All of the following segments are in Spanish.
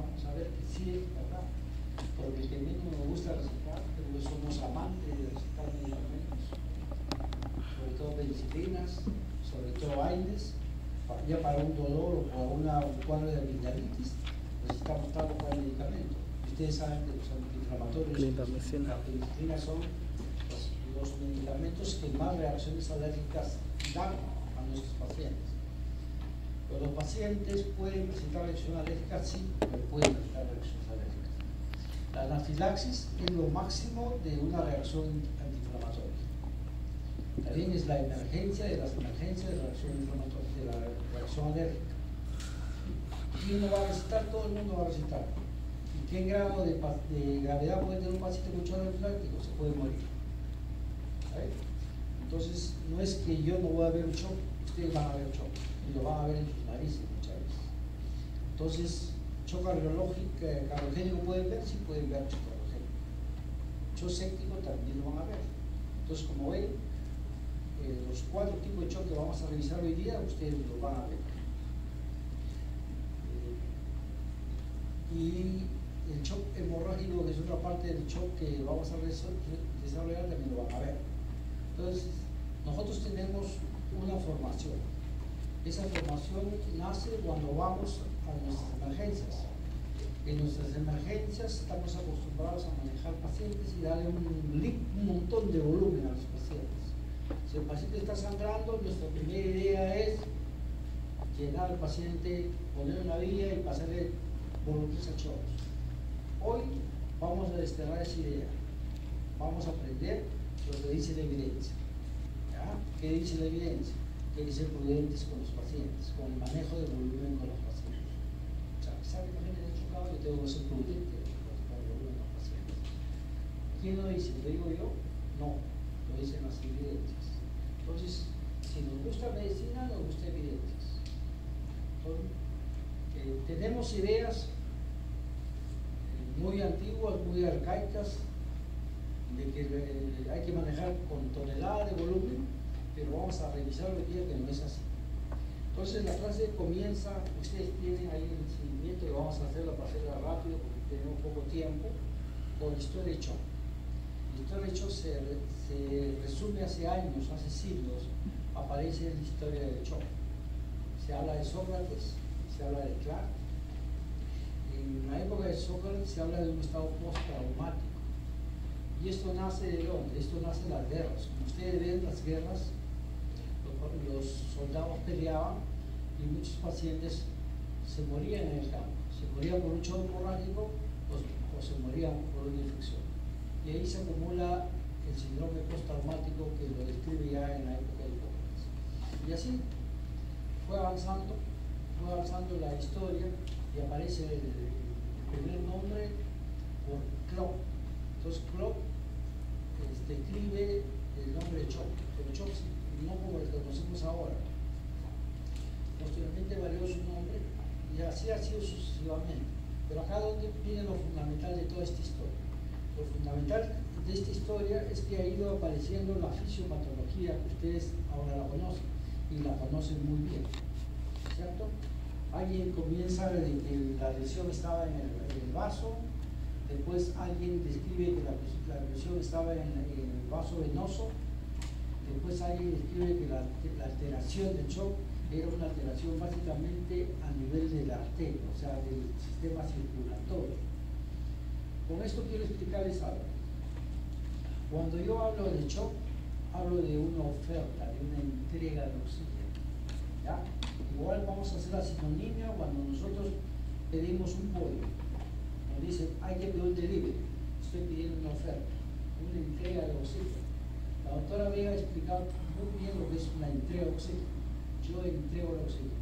vamos a ver que sí es verdad, porque a mí no me gusta recetar, pero somos amantes de recetar medicamentos, sobre todo penicilinas, sobre todo AINES, ya para un dolor o para un cuadro de amigdalitis, necesitamos tal o cual medicamento. Ustedes saben que los antiinflamatorios, las penicilinas son los medicamentos que más reacciones alérgicas dan a nuestros pacientes. Pero los pacientes pueden presentar reacción alérgica, sí, pero pueden presentar reacciones alérgicas. La anafilaxis es lo máximo de una reacción antiinflamatoria. También es la emergencia de las emergencias de la reacción inflamatoria, de la reacción alérgica. ¿Quién lo va a recetar? Todo el mundo va a recetar. ¿Y qué grado de gravedad puede tener un paciente con choque anafiláctico? Se puede morir. ¿Sabes? Entonces, no es que yo no voy a ver un shock, ustedes van a ver shock, y lo van a ver en sus narices muchas veces. Entonces, shock cardiogénico pueden ver, sí pueden ver shock cardiogénico. Shock séptico también lo van a ver. Entonces, como ven, los 4 tipos de shock que vamos a revisar hoy día, ustedes lo van a ver. Y el shock hemorrágico, que es otra parte del shock que vamos a desarrollar, también lo van a ver. Entonces, nosotros tenemos una formación. Esa formación nace cuando vamos a nuestras emergencias. En nuestras emergencias estamos acostumbrados a manejar pacientes y darle un montón de volumen a los pacientes. Si el paciente está sangrando, nuestra primera idea es llenar al paciente, poner una vía y pasarle volúmenes a chorros. Hoy vamos a desterrar esa idea. Vamos a aprender lo que dice la evidencia. ¿Ya? ¿Qué dice la evidencia? Que hay que ser prudentes con los pacientes, con el manejo de volumen con los pacientes. O sea, a pesar de que la gente está chocado, yo tengo que ser prudente con el volumen con los pacientes. ¿Quién lo dice? ¿Lo digo yo? No, lo dicen las evidencias. Entonces, si nos gusta medicina, nos gusta evidencias. Entonces, tenemos ideas muy antiguas, muy arcaicas, de que hay que manejar con toneladas de volumen, pero vamos a revisar hoy día que no es así. Entonces la clase comienza, ustedes tienen ahí el seguimiento, lo vamos a hacerlo para hacerla rápido porque tenemos poco tiempo, con historia de shock. La historia de shock se resume hace años, hace siglos, aparece en la historia del shock. Se habla de Sócrates, se habla de Clark. En la época de Sócrates se habla de un estado postraumático. Y esto nace de dónde? Esto nace de las guerras. Como ustedes ven, las guerras, los soldados peleaban y muchos pacientes se morían en el campo. Se morían por un shock hemorrágico o se morían por una infección. Y ahí se acumula el síndrome postraumático que lo describe ya en la época de Hipócrates. Y así fue avanzando la historia y aparece el primer nombre por Klopp. Entonces Klopp escribe el nombre de shock, pero shock no como el que conocemos ahora. Posteriormente varió su nombre y así ha sido sucesivamente. Pero acá donde viene lo fundamental de toda esta historia. Lo fundamental de esta historia es que ha ido apareciendo la fisiopatología que ustedes ahora la conocen y la conocen muy bien, ¿cierto? Alguien comienza de que la lesión estaba en el vaso, después alguien describe que la lesión estaba en el vaso venoso, después alguien describe que la alteración del shock era una alteración básicamente a nivel de la arteria, o sea, del sistema circulatorio. Con esto quiero explicarles algo. Cuando yo hablo de shock, hablo de una oferta, de una entrega de oxígeno. ¿Ya? Igual vamos a hacer la sinonimia cuando nosotros pedimos un pollo. Nos dicen, hay que pedir un delivery. Estoy pidiendo una oferta, una entrega de oxígeno. La doctora Vega ha explicado muy bien lo que es una entrega de oxígeno. Yo entrego el oxígeno.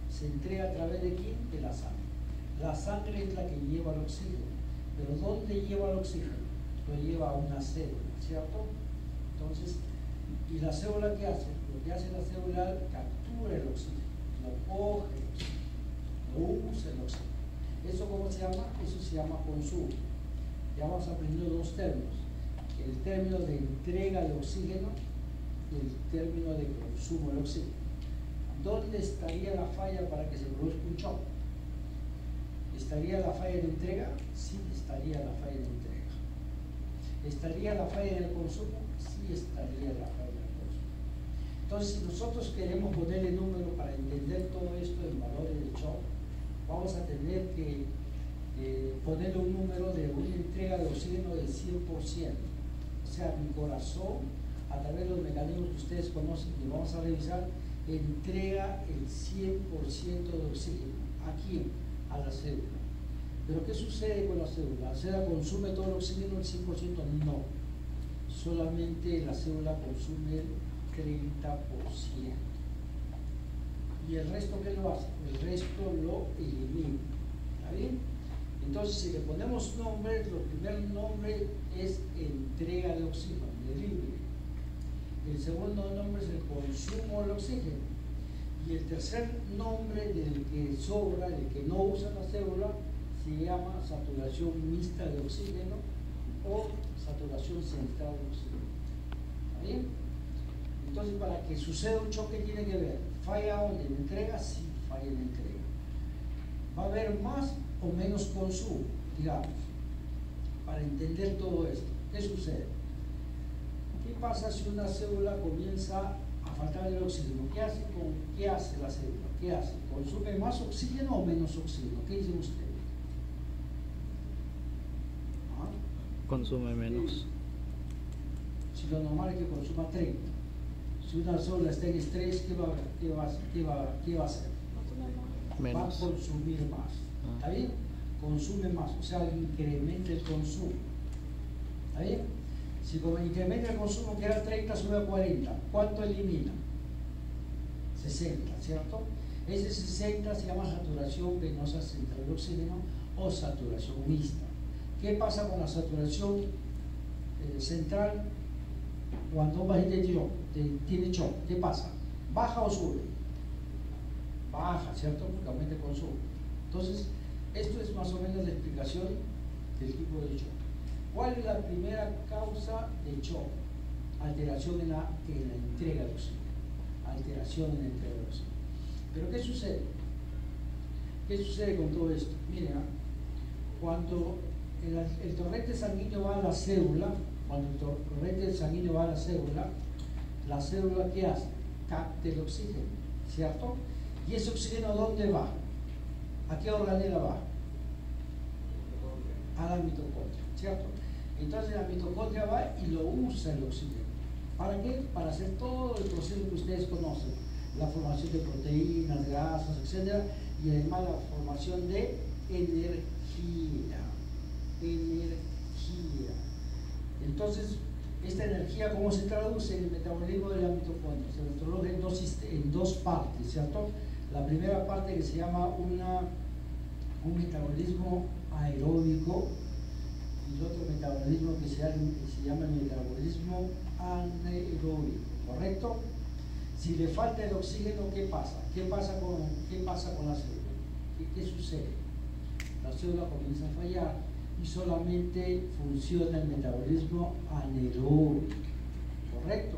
Se entrega a través de quién? De la sangre. La sangre es la que lleva el oxígeno. Pero ¿dónde lleva el oxígeno? Lo lleva a una célula, ¿cierto? Entonces, ¿y la célula qué hace? Lo que hace la célula captura el oxígeno, lo coge el oxígeno, lo usa el oxígeno. ¿Eso cómo se llama? Eso se llama consumo. Ya vamos aprendiendo dos términos. El término de entrega de oxígeno y el término de consumo de oxígeno. ¿Dónde estaría la falla para que se produzca un shock? ¿Estaría la falla de entrega? Sí, estaría la falla de entrega. ¿Estaría la falla del consumo? Sí, estaría la falla del consumo. Entonces, si nosotros queremos ponerle número para entender todo esto en valores de shock, vamos a tener que ponerle un número de una entrega de oxígeno del 100%. O sea, mi corazón, a través de los mecanismos que ustedes conocen y vamos a revisar, entrega el 100% de oxígeno. ¿A quién? A la célula. ¿Pero qué sucede con la célula? ¿La célula consume todo el oxígeno el 100%? No. Solamente la célula consume el 30%. ¿Y el resto qué lo hace? El resto lo elimina. ¿Está bien? Entonces, si le ponemos nombres, el primer nombre es entrega de oxígeno, delivery. El segundo nombre es el consumo del oxígeno. Y el tercer nombre del que sobra, del que no usa la célula, se llama saturación mixta de oxígeno o saturación central de oxígeno. ¿Está bien? Entonces, para que suceda un choque, tiene que ver, ¿falla donde en entrega? Sí, falla en entrega. ¿Va a haber más o menos consumo? Digamos, para entender todo esto. ¿Qué sucede? ¿Qué pasa si una célula comienza a faltar el oxígeno? ¿Qué hace la célula? ¿Qué hace? ¿Consume más oxígeno o menos oxígeno? ¿Qué dicen ustedes? ¿Ah? Consume menos. Si lo normal es que consuma 30. Si una célula está en estrés, ¿qué va a hacer? Menos. Va a consumir más. ¿Está bien? Consume más, o sea, incrementa el consumo. ¿Está bien? Si incrementa el consumo, que era 30, sube a 40, ¿cuánto elimina? 60, ¿cierto? Ese 60 se llama saturación venosa central de oxígeno o saturación mixta. ¿Qué pasa con la saturación central cuando un paciente tiene shock? ¿Qué pasa? ¿Baja o sube? Baja, ¿cierto? Porque aumenta el consumo. Entonces, esto es más o menos la explicación del tipo de shock. ¿Cuál es la primera causa de shock? Alteración en la entrega de oxígeno. Alteración en la entrega de oxígeno. ¿Pero qué sucede? ¿Qué sucede con todo esto? Miren, cuando el torrente sanguíneo va a la célula, la célula ¿qué hace? Capta el oxígeno, ¿cierto? ¿Y ese oxígeno dónde va? ¿A qué organela va? A la mitocondria, ¿cierto? Entonces la mitocondria va y lo usa el oxígeno. ¿Para qué? Para hacer todo el proceso que ustedes conocen, la formación de proteínas, grasas, etc. Y además la formación de energía. Entonces, esta energía, ¿cómo se traduce en el metabolismo de la mitocondria? Se lo traduce en dos partes, ¿cierto? La primera parte que se llama un metabolismo aeróbico y el otro metabolismo que se llama el metabolismo anaeróbico, ¿correcto? Si le falta el oxígeno, ¿qué pasa? ¿Qué pasa con la célula? ¿Qué sucede? La célula comienza a fallar y solamente funciona el metabolismo anaeróbico, ¿correcto?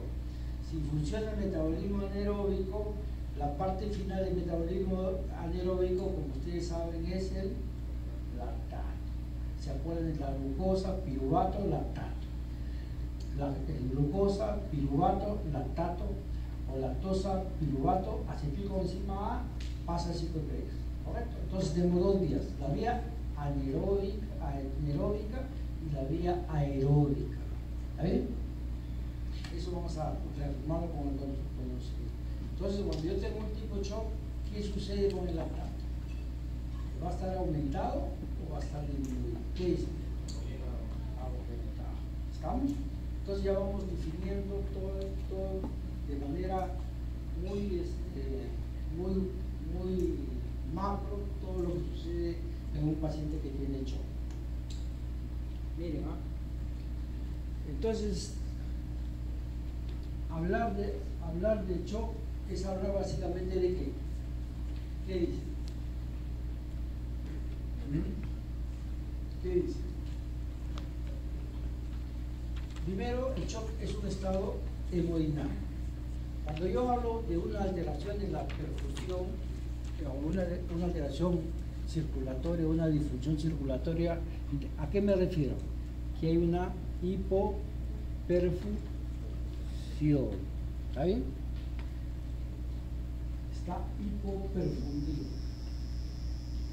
Si funciona el metabolismo anaeróbico, la parte final del metabolismo anaeróbico, como ustedes saben, es el lactato. ¿Se acuerdan de la glucosa, piruvato, lactato? Glucosa, piruvato, lactato, o lactosa, piruvato, acetilcoenzima A, pasa al ciclo de Krebs, ¿correcto? Entonces tenemos dos vías, la vía anaeróbica y la vía aeróbica. ¿Está bien? Eso vamos a reafirmarlo con el conocimiento. Entonces, cuando yo tengo un tipo de shock, ¿qué sucede con el lactato? ¿Va a estar aumentado o va a estar disminuido? ¿Qué dice? Aumentado. ¿Estamos? Entonces ya vamos definiendo todo de manera muy macro, todo lo que sucede en un paciente que tiene shock. Miren, entonces, hablar de shock es hablar básicamente de qué. ¿Qué dice? ¿Qué dice? Primero, el shock es un estado hemodinámico. Cuando yo hablo de una alteración en la perfusión o una alteración circulatoria, una disfunción circulatoria. ¿A qué me refiero? Que hay una hipoperfusión. ¿Está bien? Está hipoperfundido.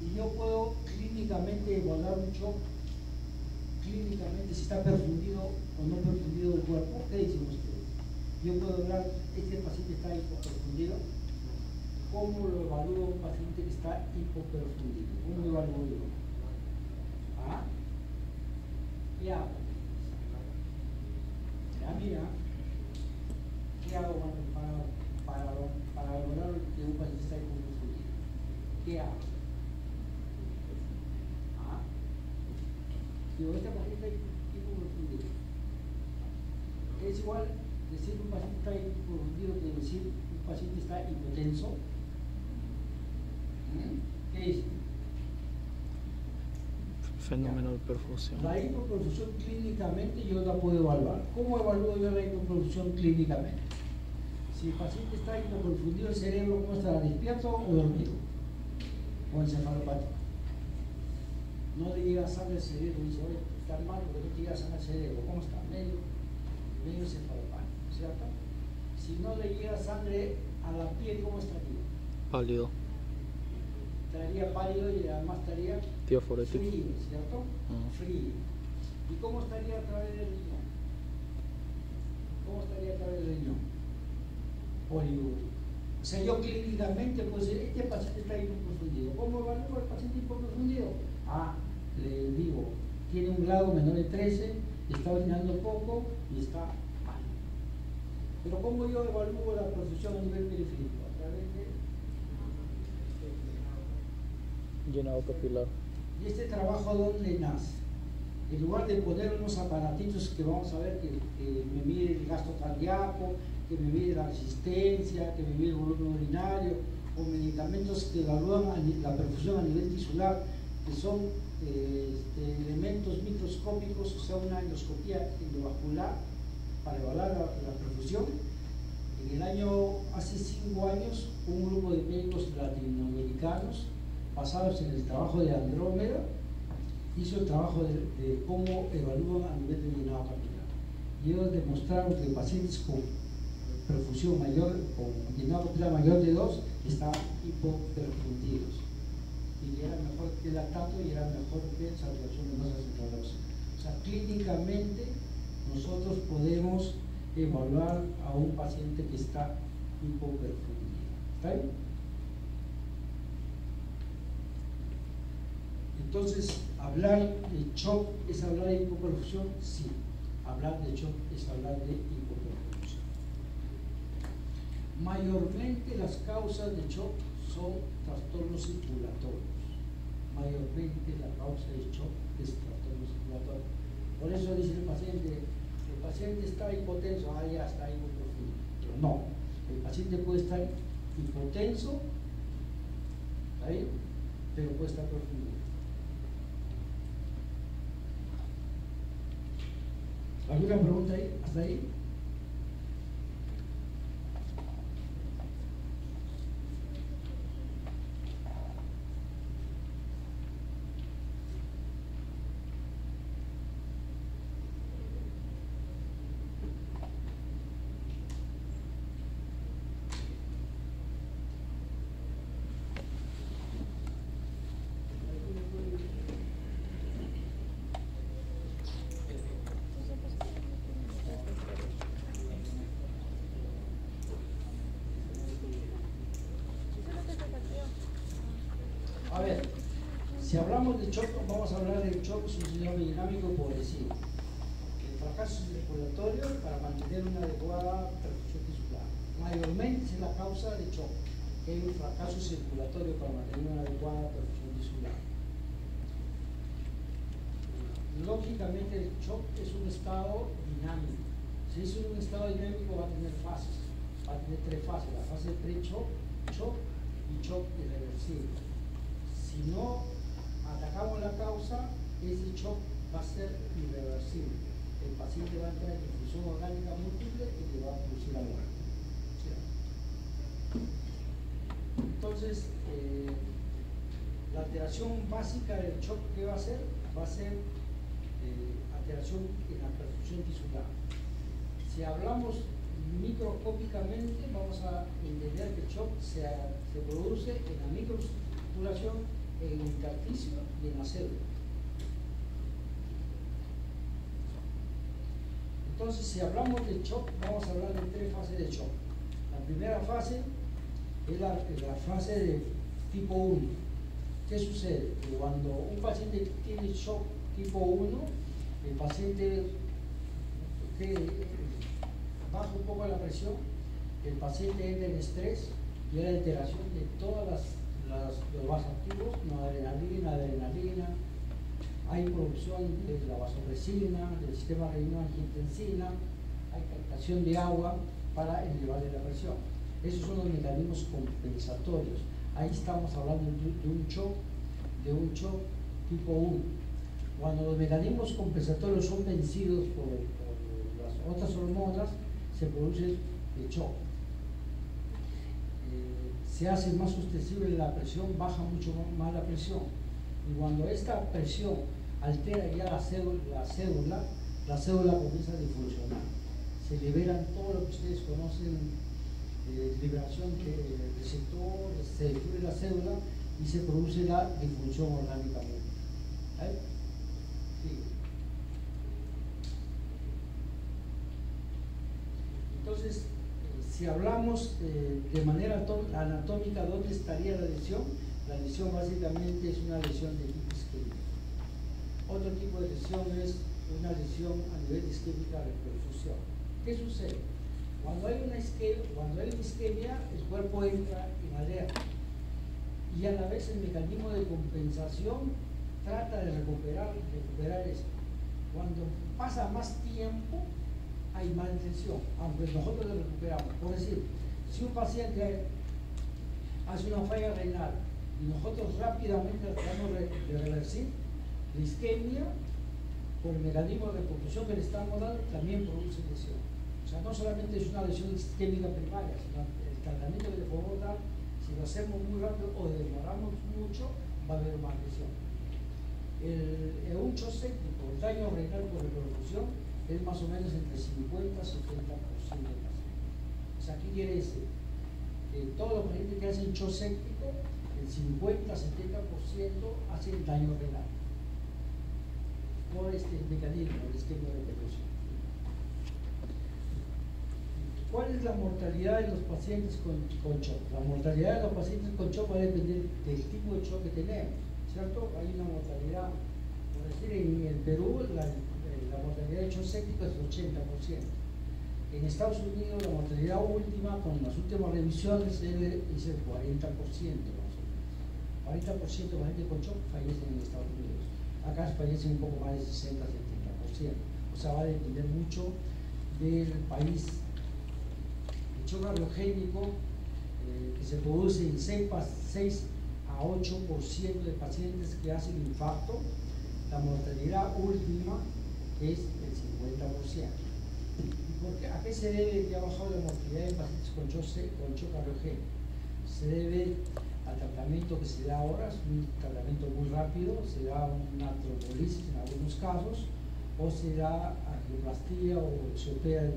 Y yo puedo clínicamente evaluar un shock, clínicamente si está perfundido o no perfundido el cuerpo. ¿Qué dicen ustedes? Yo puedo hablar, este paciente está hipoperfundido. ¿Cómo lo evalúa un paciente que está hipoperfundido? ¿Cómo lo evalúo yo? ¿Ah? ¿Qué hago? Ya mira, ¿qué hago para evaluar que un paciente está hipoperfundido? ¿Qué hago? ¿Ah? Digo, este paciente está hipoperfundido. Es igual decir un paciente está hipoperfundido que decir un paciente está hipotenso. ¿Qué es? Fenómeno de perfusión. La hipoperfusión clínicamente yo la puedo evaluar. ¿Cómo evalúo yo la hipoperfusión clínicamente? Si el paciente está hipoperfundido, el cerebro, ¿cómo está? ¿Despierto o dormido? ¿O encefalopático? No le llega sangre al cerebro, dice, oye, está mal porque no te llega sangre al cerebro. ¿Cómo está? Medio encefalopático, ¿cierto? Si no le llega sangre a la piel, ¿cómo estaría? Pálido. Estaría pálido y además estaría Tiaforético. frío, ¿cierto? Frío. ¿Y cómo estaría a través del riñón? ¿Cómo estaría a través del riñón? Poliúrico. O sea, yo clínicamente, pues este paciente está hipoperfundido. ¿Cómo evalúo al paciente hipoperfundido? Le digo, tiene un grado menor de 13, está orinando poco y está pálido. Pero ¿cómo yo evalúo la perfusión a nivel periférico? A través de Llenado capilar. ¿Y este trabajo dónde nace? En lugar de poner unos aparatitos que vamos a ver que me mide el gasto cardíaco, que me mide la resistencia, que me mide el volumen urinario, o medicamentos que evalúan la perfusión a nivel tisular, que son elementos microscópicos, o sea, una endoscopía endovascular para evaluar la perfusión. Hace 5 años, un grupo de médicos latinoamericanos basados en el trabajo de Andrómeda, hizo el trabajo de cómo evalúan a nivel de llenado capilar. Y ellos demostraron que pacientes con perfusión mayor, con llenado capilar mayor de 2, estaban hipoperfundidos. Y era mejor que el lactato y era mejor que saturación de masa central ósea. O sea, clínicamente nosotros podemos evaluar a un paciente que está hipoperfundido. ¿Está bien? Entonces, hablar de shock es hablar de hipoperfusión, sí. Hablar de shock es hablar de hipoperfusión. Mayormente las causas de shock son trastornos circulatorios. Mayormente la causa de shock es trastorno circulatorio. Por eso dice el paciente está hipotenso, ya está hipoperfuso. Pero no, el paciente puede estar hipotenso, ¿está bien? Pero puede estar perfundido. ¿Alguna pregunta ahí? ¿Hasta ahí? A ver, si hablamos de shock, vamos a hablar del shock sucesivo dinámico progresivo. El fracaso circulatorio para mantener una adecuada perfusión tisular. Mayormente es la causa de shock, que hay un fracaso circulatorio para mantener una adecuada perfusión tisular. Lógicamente el shock es un estado dinámico. Si es un estado dinámico va a tener fases, va a tener 3 fases, la fase pre-shock, shock y shock irreversible. Si no atacamos la causa, ese shock va a ser irreversible. El paciente va a entrar en infusión orgánica múltiple y le va a producir la muerte. ¿Sí? Entonces, La alteración básica del shock que va a ser alteración en la perfusión tisular. Si hablamos microscópicamente, vamos a entender que el shock se produce en la microcirculación, en el intersticio y en la célula. Entonces, si hablamos de shock, vamos a hablar de 3 fases de shock. La primera fase es la fase de tipo 1. ¿Qué sucede? Que cuando un paciente tiene shock tipo 1, el paciente baja un poco la presión, el paciente entra en estrés y hay alteración de todos los vasoactivos, adrenalina, hay producción de la vasopresina, del sistema renina-angiotensina, hay captación de agua para elevar la presión. Esos son los mecanismos compensatorios. Ahí estamos hablando de un shock tipo 1. Cuando los mecanismos compensatorios son vencidos por las otras hormonas, se produce el shock. Se hace más sostenible la presión, baja mucho más la presión. Y cuando esta presión altera ya la célula comienza a disfuncionar. Se liberan todo lo que ustedes conocen, liberación de receptor, se destruye la célula y se produce la disfunción orgánicamente. Sí. Entonces, si hablamos de manera anatómica, ¿dónde estaría la lesión? La lesión básicamente es una lesión de tipo isquémico. Otro tipo de lesión es una lesión a nivel isquémica de perfusión. ¿Qué sucede? Cuando hay una isquemia, el cuerpo entra en alerta y a la vez el mecanismo de compensación trata de recuperar esto. Cuando pasa más tiempo, hay más tensión, aunque nosotros lo recuperamos. Por decir, si un paciente hace una falla renal y nosotros rápidamente tratamos de reversir, la isquemia, por el mecanismo de perfusión que le estamos dando, también produce lesión. O sea, no solamente es una lesión isquémica primaria, sino el tratamiento que le podemos dar, si lo hacemos muy rápido o demoramos mucho, va a haber más lesión. Un shock séptico, el daño renal por perfusión, es más o menos entre 50 y 70% de pacientes. O sea, ¿qué quiere decir? Que todos los pacientes que hacen shock séptico, el 50-70% hacen daño renal por este mecanismo, el esquema de perfusión. ¿Cuál es la mortalidad de los pacientes con shock? La mortalidad de los pacientes con shock va a depender del tipo de shock que tenemos, ¿cierto? Hay una mortalidad, por decir, en el Perú, la mortalidad de shock séptico es el 80%. En Estados Unidos, la mortalidad última, con las últimas revisiones, es el 40%. Más o menos. 40% de la gente con shock fallecen en Estados Unidos. Acá fallecen un poco más de 60-70%. O sea, va a depender mucho del país. El shock cardiogénico, que se produce en 6 a 8% de pacientes que hacen infarto, la mortalidad última es el 50%. ¿A qué se debe que ha bajado la mortalidad de pacientes con shock cardiogénico? Se debe al tratamiento que se da ahora, es un tratamiento muy rápido, se da una trombolisis en algunos casos, o se da angioplastía o se opera de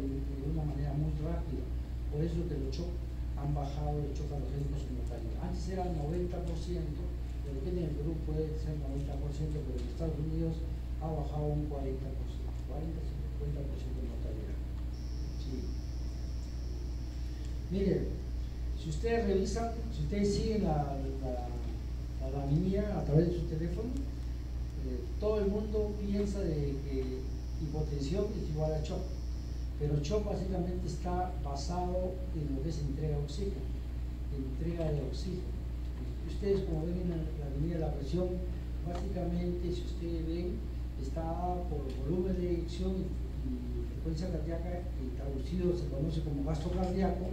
una manera muy rápida. Por eso que los shock han bajado, los shock cardiogénicos en mortalidad. Antes era el 90%, de repente en el Perú puede ser 90%, pero en Estados Unidos ha bajado un 40%, 40-50% de mortalidad. Sí. Miren, si ustedes revisan, si ustedes siguen la laminía a través de su teléfono, todo el mundo piensa de que hipotensión es igual a shock, pero shock básicamente está basado en lo que es entrega de oxígeno, Ustedes, como ven en la laminía de la presión, básicamente, si ustedes ven, está por volumen de eyección y frecuencia cardíaca, y traducido se conoce como gasto cardíaco.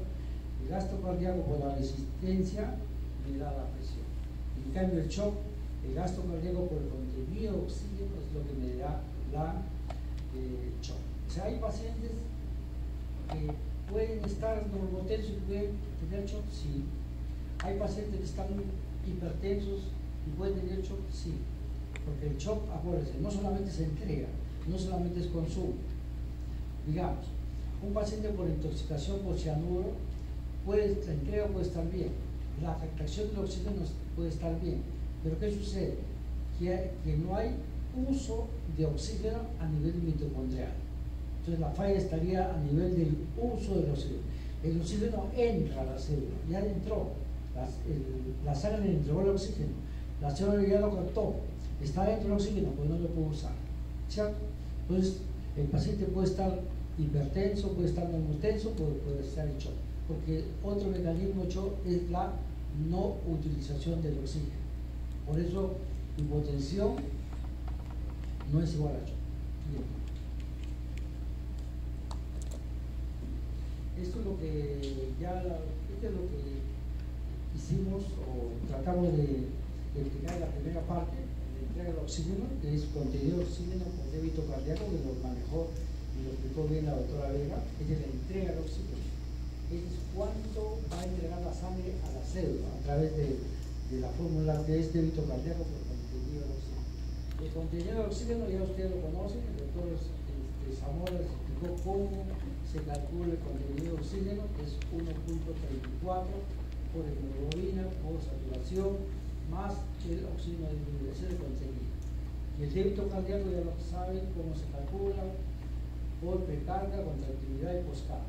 El gasto cardíaco por la resistencia me da la presión. En cambio, el shock, el gasto cardíaco por el contenido de oxígeno es lo que me da la shock. O sea, hay pacientes que pueden estar normotensos y pueden tener shock, sí. Hay pacientes que están hipertensos ¿Y puede tener shock? Sí. Porque el shock, acuérdense, no solamente se entrega, no solamente es consumo. Digamos, un paciente por intoxicación por cianuro, la entrega puede estar bien, la captación del oxígeno puede estar bien, pero ¿qué sucede? Que no hay uso de oxígeno a nivel mitocondrial. Entonces la falla estaría a nivel del uso del oxígeno. El oxígeno entra a la célula, ya entró, la sangre le entregó el oxígeno, la célula ya lo captó, está dentro del oxígeno, pues no lo puede usar, ¿cierto? Entonces el paciente puede estar hipertenso, puede estar normotenso, puede estar en shock, porque otro mecanismo de shock es la no utilización del oxígeno. Por eso hipotensión no es igual a shock. Bien. Esto es lo que hicimos o tratamos de explicar en la primera parte, la entrega del oxígeno, que es contenido de oxígeno por débito cardíaco, que lo manejó y lo explicó bien la doctora Vega. Es la entrega del oxígeno. Es cuánto va a entregar la sangre a la célula a través de la fórmula que es débito cardíaco por contenido de oxígeno. El contenido de oxígeno ya ustedes lo conocen, el doctor Zamora les explicó cómo se calcula el contenido de oxígeno, que es 1.34 por hemoglobina por saturación más el oxígeno disminuido, ese es el contenido. Y el débito cardíaco ya lo saben cómo se calcula por precarga, contractividad y poscarga,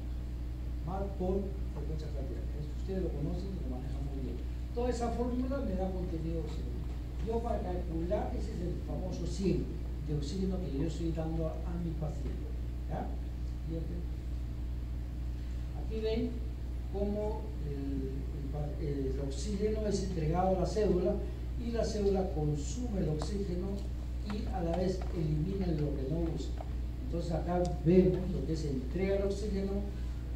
más por frecuencia cardíaca. Eso ustedes lo conocen y lo manejan muy bien. Toda esa fórmula me da contenido de oxígeno. Yo para calcular, ese es el famoso 100 de oxígeno que yo estoy dando a mi paciente. ¿Ya? Aquí ven cómo el oxígeno es entregado a la célula y la célula consume el oxígeno y a la vez elimina lo que no usa. Entonces acá vemos lo que es entrega del oxígeno,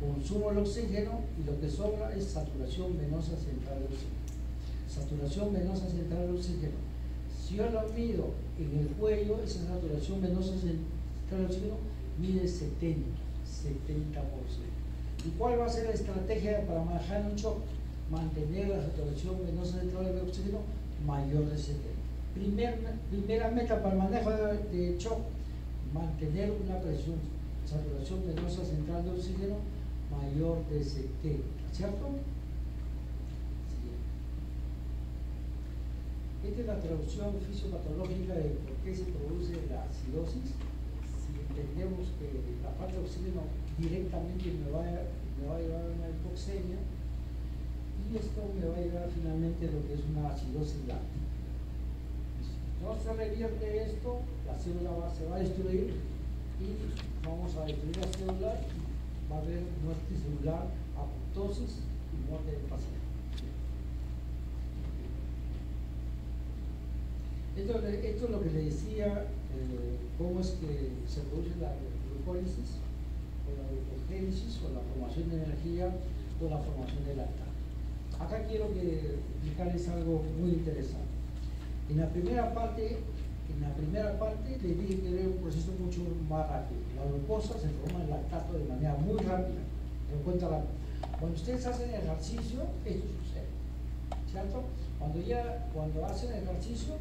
consumo del oxígeno y lo que sobra es saturación venosa central del oxígeno. Saturación venosa central del oxígeno. Si yo lo mido en el cuello, esa saturación venosa central del oxígeno mide 70%. ¿Y cuál va a ser la estrategia para manejar un shock? Mantener la saturación venosa central del oxígeno mayor de 70. Primera meta para el manejo de shock, mantener una saturación venosa central de oxígeno mayor de 70, ¿cierto? Esta es la traducción fisiopatológica de por qué se produce la acidosis. Si entendemos que la falta de oxígeno directamente me va a llevar a una hipoxemia, y esto me va a llevar finalmente a lo que es una acidosis láctica. Si no se revierte esto, la célula se va a destruir y vamos a destruir la célula y va a haber muerte celular, apoptosis y muerte del paciente. Esto es lo que le decía, cómo es que se produce la glucólisis, o la glucogénesis, o la formación de energía, o la formación de lactato. Acá quiero explicarles algo muy interesante. En la primera parte les dije que era un proceso mucho más rápido. La glucosa se forma en lactato de manera muy rápida. Cuando ustedes hacen ejercicio, esto sucede, ¿cierto? Cuando hacen ejercicio,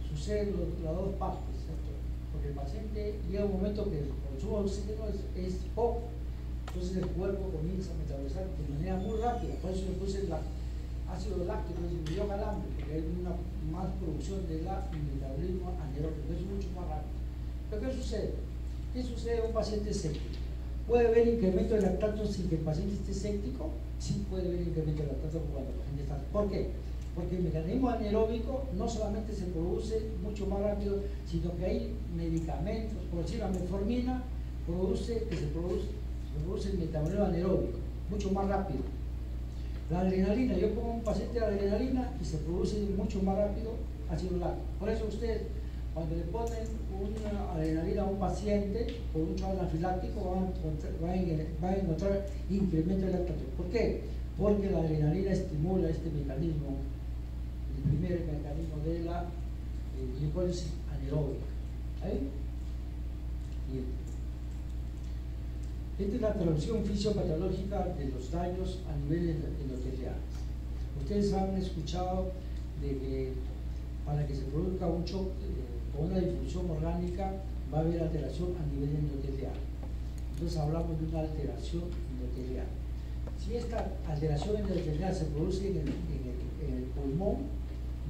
suceden las dos partes, ¿cierto? Porque el paciente llega un momento que el consumo de oxígeno es poco, entonces el cuerpo comienza a metabolizar de manera muy rápida. Por eso le puse el ácido láctico, es el calambre, porque hay una más producción de metabolismo anaeróbico, es mucho más rápido. Pero ¿qué sucede? ¿Qué sucede a un paciente séptico? ¿Puede haber incremento de lactato sin que el paciente esté séptico? Sí puede haber incremento de lactato cuando el paciente está. ¿Por qué? Porque el mecanismo anaeróbico no solamente se produce mucho más rápido, sino que hay medicamentos, por decir la metformina, se produce el metabolismo anaeróbico, mucho más rápido. La adrenalina, yo pongo un paciente de adrenalina y se produce mucho más rápido ácido láctico. Por eso ustedes, cuando le ponen una adrenalina a un paciente por un choque anafiláctico, van a encontrar incremento de lactato. ¿Por qué? Porque la adrenalina estimula este mecanismo, el primer mecanismo de la glucólisis anaeróbica. ¿Ahí? Bien. Esta es la traducción fisiopatológica de los daños a nivel endoteliales. Ustedes han escuchado de que para que se produzca un shock con una difusión orgánica, va a haber alteración a nivel endotelial. Entonces hablamos de una alteración endotelial. Si esta alteración endotelial se produce en el pulmón,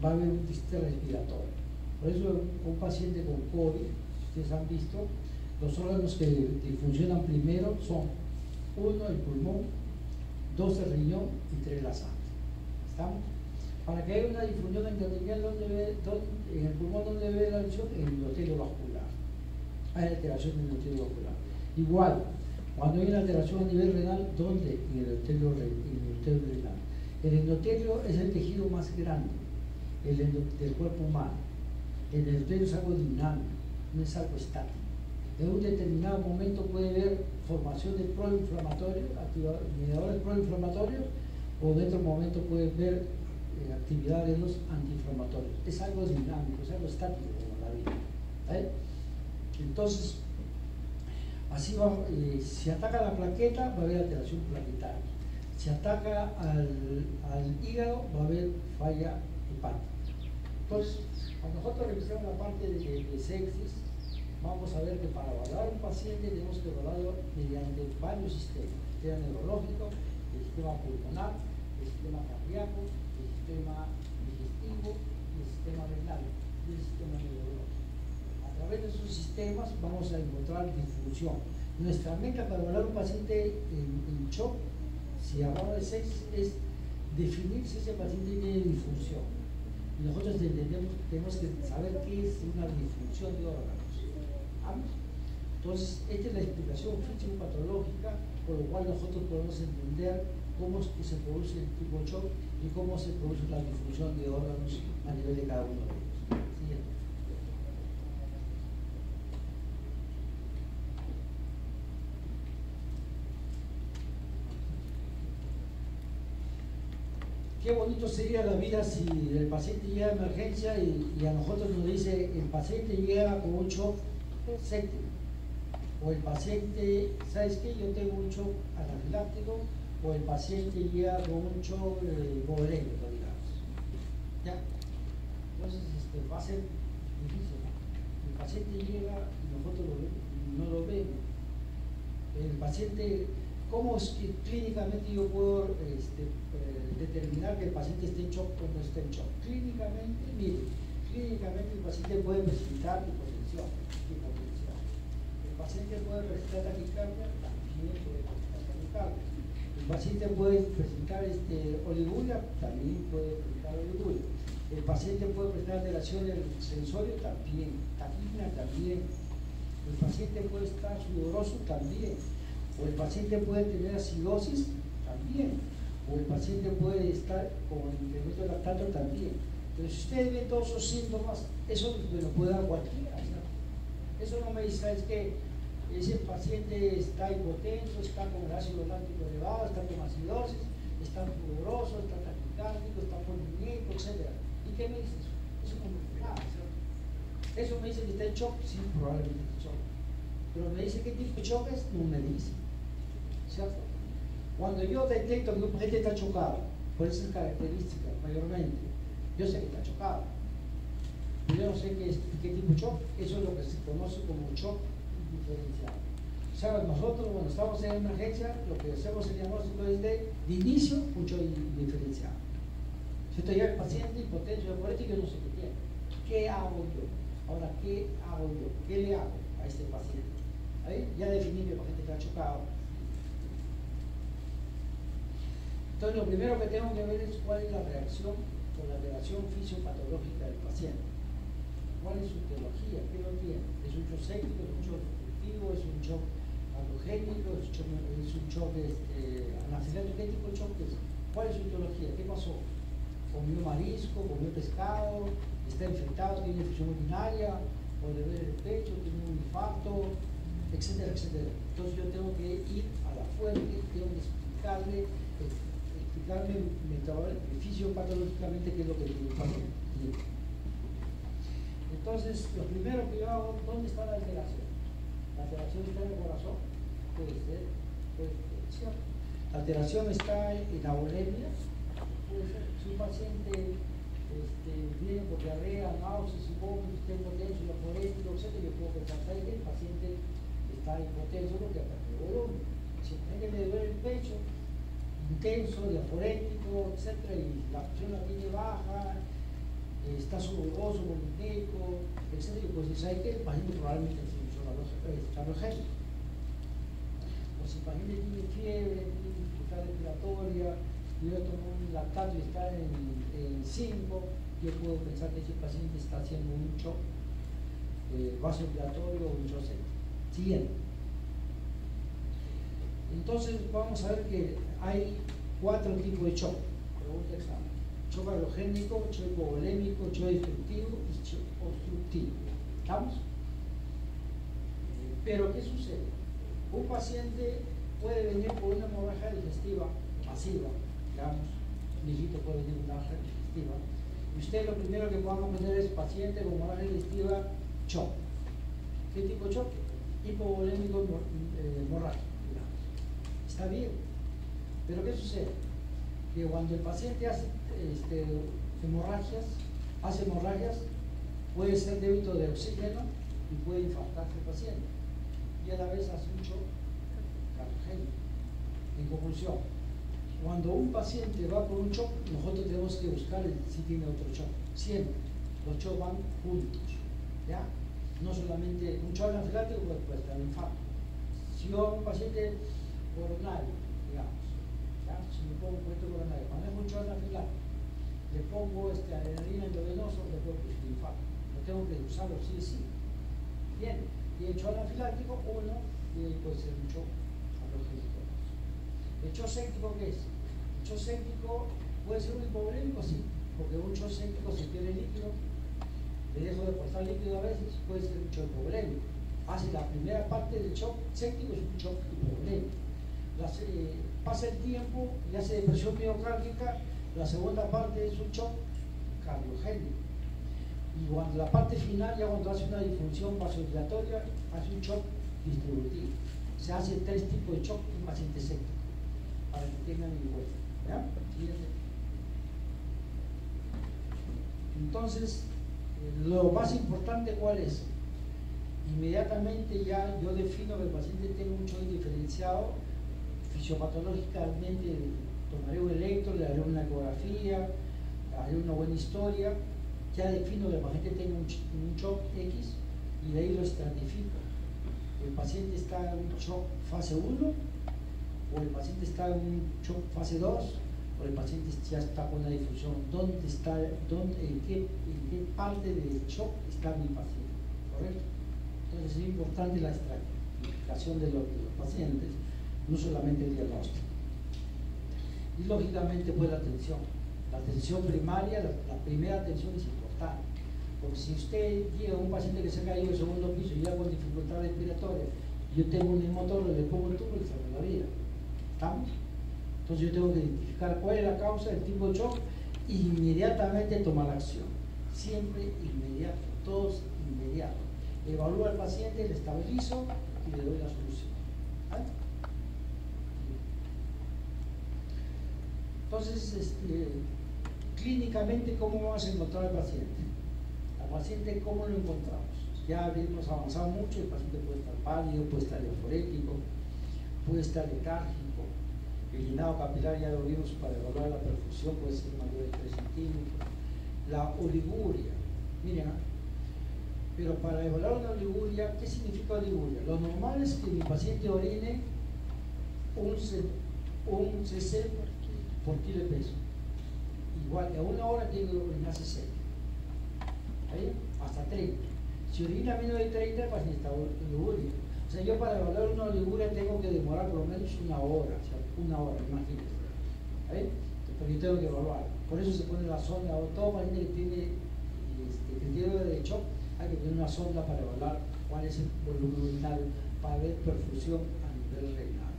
va a haber un déficit respiratorio. Por eso un paciente con COVID, ustedes han visto, los órganos que disfuncionan primero son 1, el pulmón, 2, el riñón y 3, la sangre. ¿Estamos? Para que haya una disfunción endotelial en el pulmón, ¿dónde debe haber la lesión? En el endotelio vascular. Hay alteración en el endotelio vascular. Igual, cuando hay una alteración a nivel renal, ¿dónde? En el endotelio renal. El endotelio es el tejido más grande del cuerpo humano. El endotelio es algo dinámico, no es algo estático. En un determinado momento puede haber formación de proinflamatorios, mediadores proinflamatorios, o en otro momento puede haber actividad de los antiinflamatorios. Es algo dinámico, es algo estático como la vida. ¿Vale? Entonces, así va, si ataca la plaqueta, va a haber alteración plaquetaria. Si ataca al hígado, va a haber falla hepática. Entonces, cuando nosotros revisamos la parte de sepsis, vamos a ver que para evaluar un paciente tenemos que evaluarlo mediante varios sistemas: el sistema neurológico, el sistema pulmonar, el sistema cardíaco, el sistema digestivo y el sistema renal y el sistema neurológico. A través de esos sistemas vamos a encontrar disfunción. Nuestra meta para evaluar un paciente en shock, si hablamos de sepsis, es definir si ese paciente tiene disfunción. Y nosotros tenemos que saber qué es una disfunción de órganos. ¿Vamos? Entonces, esta es la explicación físico-patológica por lo cual nosotros podemos entender cómo se produce el tipo shock y cómo se produce la disfunción de órganos a nivel de cada uno de ellos. Siguiente. Qué bonito sería la vida si el paciente llega a emergencia y a nosotros nos dice: el paciente llega con un shock séptico, o el paciente, ¿sabes qué? Yo tengo un shock anafiláctico, o el paciente llega con un shock golémico, digamos. ¿Ya? Entonces va a ser difícil, ¿no? El paciente llega y nosotros no lo vemos. El paciente, ¿cómo es que clínicamente yo puedo determinar que el paciente esté en shock o no esté en shock? Clínicamente, mire, clínicamente el paciente puede presentar hipotensión. El paciente puede presentar taquicardia, también puede presentar taquicardia. El paciente puede presentar oliguria, también puede presentar oliguria. El paciente puede presentar alteración del sensorio, también. Taquipnea, también. El paciente puede estar sudoroso, también. O el paciente puede tener acidosis, también. O el paciente puede estar con incremento de lactato, también. Pero si ustedes ven todos esos síntomas, eso me lo puede dar cualquiera, ¿no? Eso no me dice, es que ese paciente está hipotenso, está con el ácido láctico elevado, está con acidosis, está sudoroso, está taquicárdico, está polinémico, etc. ¿Y qué me dice eso? Eso no me dice nada, ¿cierto? Eso me dice que está en shock, sí, probablemente está en shock. Pero me dice qué tipo de shock es, no me dice, ¿cierto? Cuando yo detecto que un paciente está chocado, por esas características mayormente, yo sé que está chocado. Yo no sé qué tipo de shock, eso es lo que se conoce como shock diferencial. O sea, nosotros cuando estamos en emergencia, lo que hacemos el diagnóstico es de inicio, un shock diferencial. Si estoy ya el paciente hipotenso, diabético, yo no sé qué tiene. ¿Qué hago yo? Ahora, ¿qué hago yo? ¿Qué le hago a este paciente? ¿Ahí? Ya definí que el paciente está chocado. Entonces, lo primero que tengo que ver es cuál es la reacción o la relación fisiopatológica del paciente. ¿Cuál es su etiología? ¿Qué lo tiene? ¿Es un shock séptico? ¿Es un shock obstructivo? ¿Es un shock patogénico? ¿Es un shock anafiláctico? ¿Qué tipo de shock es? ¿Cuál es su etiología? ¿Qué pasó? ¿Comió marisco? ¿Comió pescado? ¿Está infectado? ¿Tiene infección urinaria? ¿O le duele el pecho? ¿Tiene un infarto? Etcétera, etcétera. Entonces yo tengo que ir a la fuente, tengo que explicarme fisiopatológicamente qué es lo que tiene el paciente. Entonces, lo primero que yo hago, ¿dónde está la alteración? ¿La alteración está en el corazón? Puede ser, ¿cierto? La alteración está en la volemia, puede ser. Si un paciente viene por diarrea, náuseas y vómitos, está hipotenso, hiporético, etc. Yo puedo pensar que el paciente está hipotenso porque aparte de volumen. Si el paciente le duele el pecho, intenso, diaforético, etc., y la presión la tiene baja, está sudoroso, volumétrico, etc., yo puedo decir, ¿sabe qué? El paciente probablemente está halogénico. O si el paciente tiene fiebre, tiene dificultad respiratoria, yo tomo un lactato y está en 5, yo puedo pensar que ese paciente está haciendo un shock vasodilatorio o un shock séptico. Siguiente. Entonces vamos a ver que hay 4 tipos de shock. Pregunta examen. Shock halogénico, shock hipovolémico, shock destructivo y shock obstructivo. ¿Estamos? Pero ¿qué sucede? Un paciente puede venir por una hemorragia digestiva masiva, digamos, un viejito puede venir con una hemorragia digestiva, y usted lo primero que podamos poner es paciente con hemorragia digestiva shock. ¿Qué tipo de shock? Hipovolémico hemorrágico, digamos. Está bien, pero ¿qué sucede? Que cuando el paciente hace hemorragias, puede ser débito de oxígeno y puede infartarse el paciente, y a la vez hace un shock cardiogénico. En conclusión, cuando un paciente va por un shock, nosotros tenemos que buscar si tiene otro shock. Siempre los shocks van juntos, ¿ya? No solamente un shock anafiláctico puede estar un infarto. Si yo a un paciente coronario, digamos, ¿ya? Si me pongo un puesto coronario, manejo un shock anafiláctico, le pongo adrenalina endovenoso, le puedo producir infarto. No tengo que usarlo sí o sí. Bien, y el shock anafiláctico, uno, y puede ser un shock halogénico. ¿El shock séptico qué es? El shock séptico puede ser un hipovolémico, sí, porque un shock séptico se pierde líquido, le dejo de aportar líquido a veces, puede ser un shock hipovolémico. Hace la primera parte del shock séptico es un shock hipovolémico. Pasa el tiempo y hace depresión miocárdica, la segunda parte es un shock cardiogénico. Y cuando la parte final, ya cuando hace una disfunción vasodilatoria, hace un shock distributivo. Se hace 3 tipos de shock en paciente séptico, para que tengan en cuenta. ¿Ya? Entonces, lo más importante, ¿cuál es? Inmediatamente ya yo defino que el paciente tenga un shock diferenciado, fisiopatológicamente tomaré un electro, le haré una ecografía, haré una buena historia, ya defino que el paciente tenga un shock X y de ahí lo estratifico. El paciente está en un shock fase 1, o el paciente está en un shock fase 2, o el paciente ya está con una difusión. ¿En qué parte del shock está mi paciente? ¿Correcto? Entonces es importante la estratificación de los pacientes, no solamente el diagnóstico. Y lógicamente pues la atención. La atención primaria, la primera atención es importante. Porque si usted llega a un paciente que se ha caído del segundo piso y ya con dificultad respiratoria, yo tengo un neumotólogo, le pongo el tubo y salvo la vida. ¿Estamos? Entonces yo tengo que identificar cuál es la causa del tipo de shock e inmediatamente tomar la acción. Siempre inmediato, todos inmediatos. Evalúo al paciente, le estabilizo y le doy la solución. ¿Vale? Entonces, clínicamente, ¿cómo vamos a encontrar al paciente? Al paciente, ¿cómo lo encontramos? Ya hemos avanzado mucho, el paciente puede estar pálido, puede estar euforético, puede estar letárgico, el llenado capilar ya lo vimos para evaluar la perfusión, puede ser mayor de 3 centímetros, la oliguria, miren, pero para evaluar una oliguria, ¿qué significa oliguria? Lo normal es que mi paciente orine un cc por kilo de peso. Igual que a 1 hora tiene que orinar 60. ¿Ahí? Hasta 30. Si orina menos de 30, el paciente está oliguria. O sea, yo para evaluar una oliguria tengo que demorar por lo menos 1 hora. O sea, 1 hora, imagínense. ¿Ahí? Pero yo tengo que evaluar. Por eso se pone la sonda, o todo paciente que tiene criterio de shock, hay que tener una sonda para evaluar cuál es el volumen urinario, para ver perfusión a nivel renal.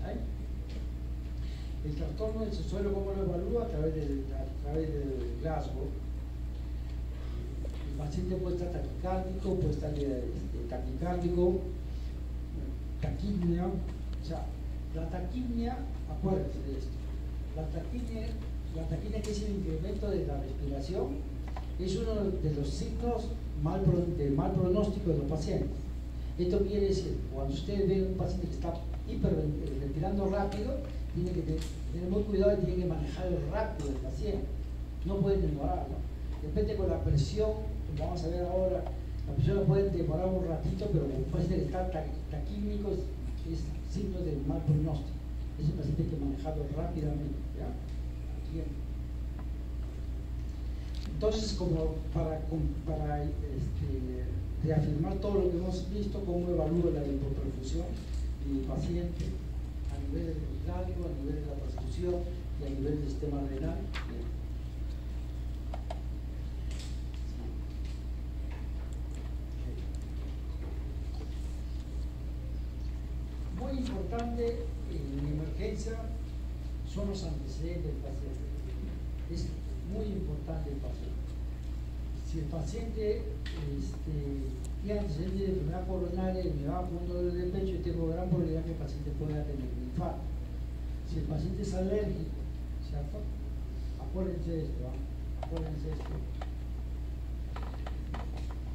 ¿Ahí? El trastorno del suelo, ¿cómo lo evalúa? A través del Glasgow. El paciente puede estar taquicárdico, puede estar taquicárdico, taquipnia. O sea, la taquipnia, acuérdense de esto, la taquipnia la taquina, que es el incremento de la respiración, es uno de los signos de mal pronóstico de los pacientes. Esto quiere decir, cuando ustedes ven un paciente que está respirando rápido, tiene que tener muy cuidado y tiene que manejar el rápido del paciente. No pueden demorarlo. Depende con la presión, como vamos a ver ahora, la presión la pueden demorar un ratito, pero como un paciente que está taquímico es signo de mal pronóstico. Ese paciente hay que manejarlo rápidamente, ¿ya? Aquí. Entonces, como para reafirmar todo lo que hemos visto, cómo evalúa la hipoperfusión del paciente a nivel hidráulico, a nivel de la transfusión y a nivel del sistema renal. Muy importante en emergencia son los antecedentes del paciente. Es muy importante el paciente. Si el paciente tiene antecedentes de enfermedad coronaria y me va con un dolor de pecho, y tengo gran probabilidad que el paciente pueda tener un infarto. Si el paciente es alérgico, ¿cierto? Acuérdense de esto, ¿eh? Acuérdense de esto.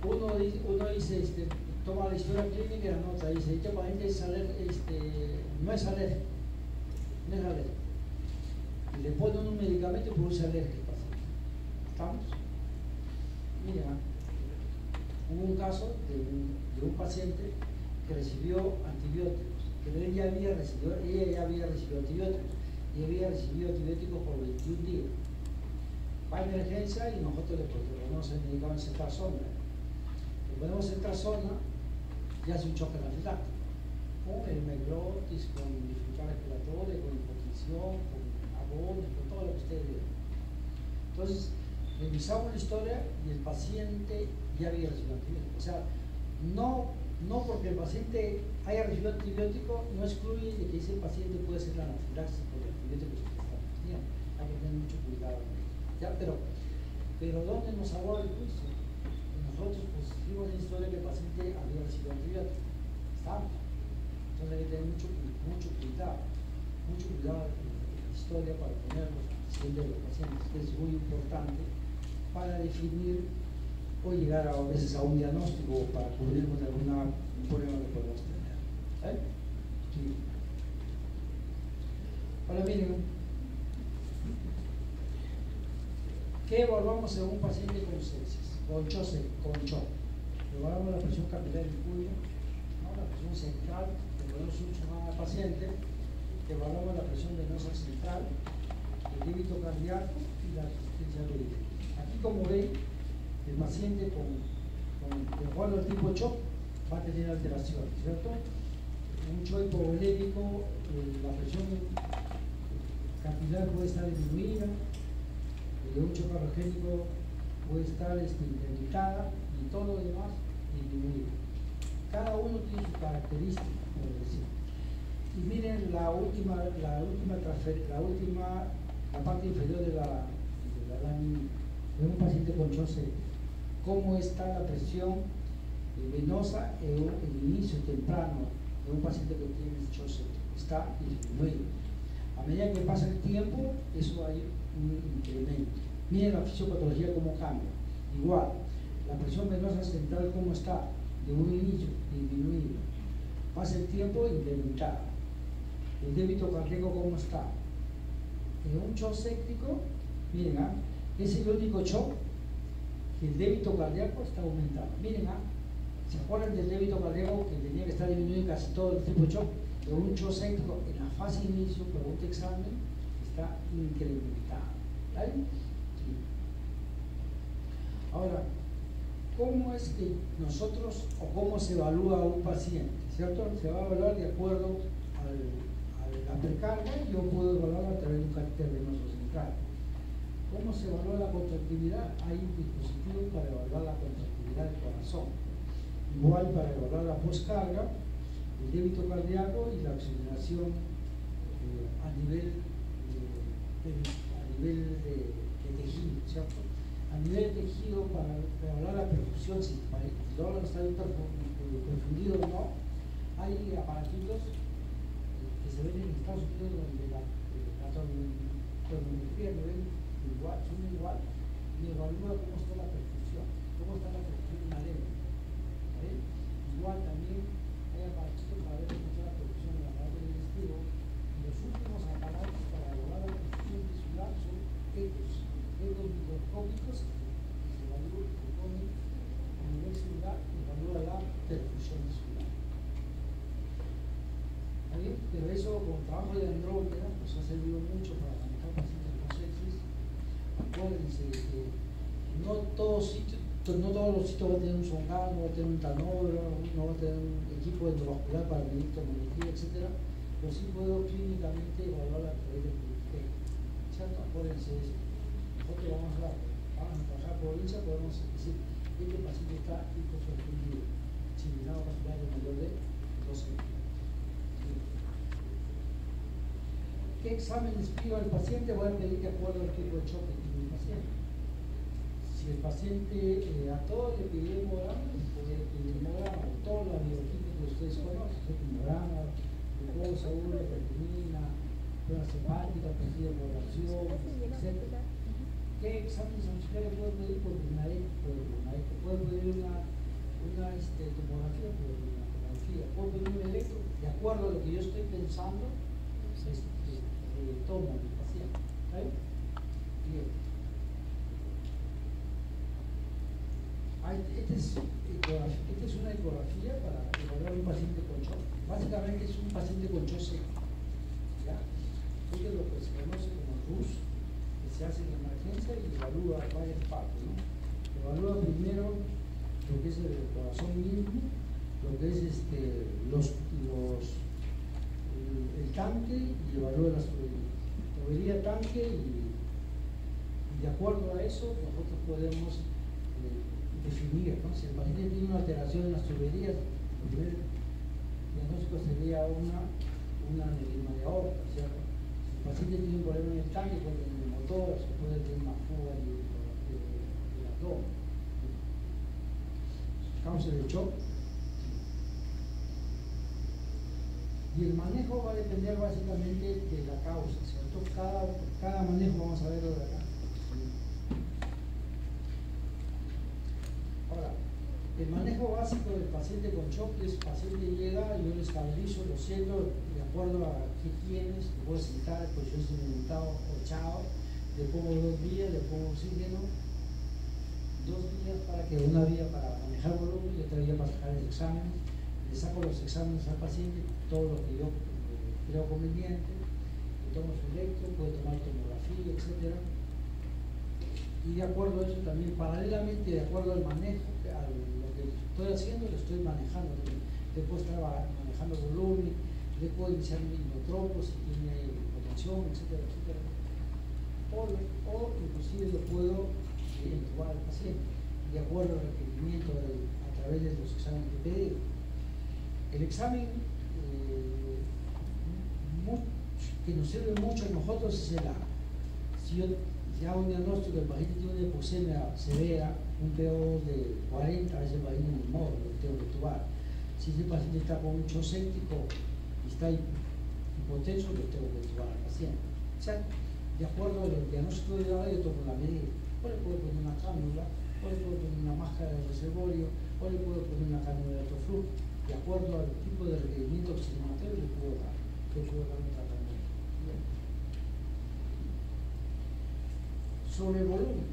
Uno dice, toma la historia clínica y la nota, dice, este paciente es no es alérgico, no es alérgico. Y le ponen un medicamento y produce alergia al paciente. ¿Estamos? Mira, hubo un caso de un paciente que recibió antibióticos, pero ella ya había recibido antibióticos y había recibido antibióticos por 21 días. Va a emergencia y nosotros le ponemos el medicamento cetrazona. Le ponemos cetrazona y hace un choque anafiláctico con el meglotis, con dificultad respiratoria, con hipotensión, con agonia, con todo lo que ustedes vean. Entonces, revisamos la historia y el paciente ya había recibido antibiótico. O sea, no porque el paciente haya recibido antibiótico, no excluye de que ese paciente puede ser la anafilaxis por el antibiótico que está teniendo. Hay que tener mucho cuidado. ¿Ya? Pero ¿dónde nos salvó el juicio? Nosotros pusimos la historia que el paciente había recibido antibiótico. ¿Estamos? Entonces hay que tener mucho cuidado en la historia para poner los antecedentes de los pacientes, que es muy importante para definir o llegar a veces a un diagnóstico o para cubrirnos de algún problema que podemos tener. Sí. Ahora miren, ¿qué evaluamos en un paciente con sepsis? Con shock. Evaluamos la presión capilar en cuello, ¿no? La presión central, que podemos sumar al paciente, evaluamos la presión venosa central, el débito cardíaco y la resistencia verídica. Aquí, como ven, el paciente de acuerdo al tipo de shock va a tener alteraciones, ¿cierto? Un shock hipovolémico, la presión capilar puede estar disminuida, un shock arrogénico puede estar incrementada y todo lo demás disminuido. Cada uno tiene su característica, por decir. Y miren la parte inferior de la lámina de un paciente con shock séptico. Cómo está la presión venosa en el inicio temprano de un paciente que tiene shock séptico. Está disminuido. A medida que pasa el tiempo, eso hay un incremento. Miren la fisiopatología cómo cambia. Igual, la presión venosa central cómo está, de un inicio disminuido. Pasa el tiempo, incrementada. El débito cardíaco cómo está. En un shock séptico, miren, es el único shock que el débito cardíaco está aumentando. Miren, ¿se acuerdan del débito cardíaco que tenía que estar disminuido en casi todo el tipo de shock? De un shock séptico en la fase de inicio, por un examen, está incrementado. ¿Vale? Sí. Ahora, ¿cómo es que nosotros, o cómo se evalúa a un paciente? ¿Cierto? Se va a evaluar de acuerdo a la precarga, y yo puedo evaluar a través de un catéter venoso central. ¿Cómo se evalúa la contractividad? Hay un dispositivo para evaluar la contractividad del corazón. Igual para evaluar la poscarga, el débito cardíaco y la oxigenación a nivel de tejido, ¿cierto? A nivel de tejido, para evaluar la perfusión, si el órgano está bien perfundido o no, hay aparatitos que se ven en Estados Unidos donde tonometría a nivel igual, son igual, y evalúa cómo está la perfusión, cómo está la perfusión en la lengua. ¿Vale? Igual también hay aparatos para ver cómo está la perfusión en la parte del digestivo. Y los últimos aparatos para evaluar la perfusión tisular son ecos microscópicos que se evalúan, se ponen a nivel celular y evalúa la perfusión tisular. ¿Vale? Pero eso con trabajo de Andrómeda nos ha servido mucho para manejar pacientes con sepsis. Acuérdense que no todos los sitios van a tener un songal, no va a tener un tanógrafo, no va a tener un equipo endovascular para medir tomometría, etc. Pero sí puedo clínicamente evaluar la actividad del pulmón. ¿Cierto? Acuérdense eso. Nosotros vamos a trabajar provincia, podemos decir, este paciente está hiposuspendido, cilindrado vascular mayor de 12. ¿Qué exámenes pido al paciente? Voy a pedir de acuerdo al tipo de shock que tiene el paciente. Si el paciente a todos le pide hemograma, puede pedir hemograma, todos los bioquímicos que ustedes conocen, hemograma, glucosa, urea, creatinina, pruebas hepáticas, perfil de población, etc. ¿Qué exámenes auxiliares puedo pedir? Por primera vez, puedo pedir una tomografía, puedo pedir una tomografía, puedo pedir un electro, de acuerdo a lo que yo estoy pensando, toma el paciente. ¿Vale? Bien. Esta es una ecografía para evaluar un paciente con shock. Básicamente es un paciente con shock seco. ¿Ya? Esto es lo que se conoce como RUS, que se hace en emergencia y evalúa varias partes, ¿no? Evalúa primero lo que es el corazón mismo, lo que es el tanque y evalúa la tubería tanque y de acuerdo a eso nosotros podemos definir, ¿no? Si el paciente tiene una alteración en las tuberías, el primer diagnóstico sería una aneurisma de aorta, ¿cierto? Si el paciente tiene un problema en el tanque, puede tener el motor, se puede tener una fuga del abdomen. Causa de shock. Y el manejo va a depender básicamente de la causa, ¿cierto? Cada manejo vamos a verlo de acá. Ahora, el manejo básico del paciente con shock es: el paciente llega, yo le estabilizo, lo siento, de acuerdo a qué tienes, le puedo sentar, pues yo estoy meditado o echado, le pongo 2 vías, le pongo oxígeno, 2 vías para que una vía para manejar volumen y otra vía para sacar el examen. Le saco los exámenes al paciente, todo lo que yo creo conveniente, le tomo su electro, puede tomar tomografía, etc. Y de acuerdo a eso también, paralelamente, de acuerdo al manejo, a lo que estoy haciendo, lo estoy manejando. Le puedo estar manejando volumen, le puedo iniciar un hipnotropo si tiene hipotensión, etc. O inclusive lo puedo entubar al paciente, de acuerdo al requerimiento a través de los exámenes que pedí. El examen que nos sirve mucho a nosotros es el A. Si hago un diagnóstico del paciente tiene una hipoxemia severa, un PO de 40, a veces va a ir en el modo, lo tengo que tubar. Si ese paciente está con un shock séptico y está hipotenso, lo tengo que tubar al paciente. O sea, de acuerdo al diagnóstico de la yo tomo la medida. O le puedo poner una cánula, o le puedo poner una máscara de reservorio, o le puedo poner una cánula de alto flujo. De acuerdo al tipo de requerimiento oxigenatorio le puedo dar un tratamiento. Bien. Sobre el volumen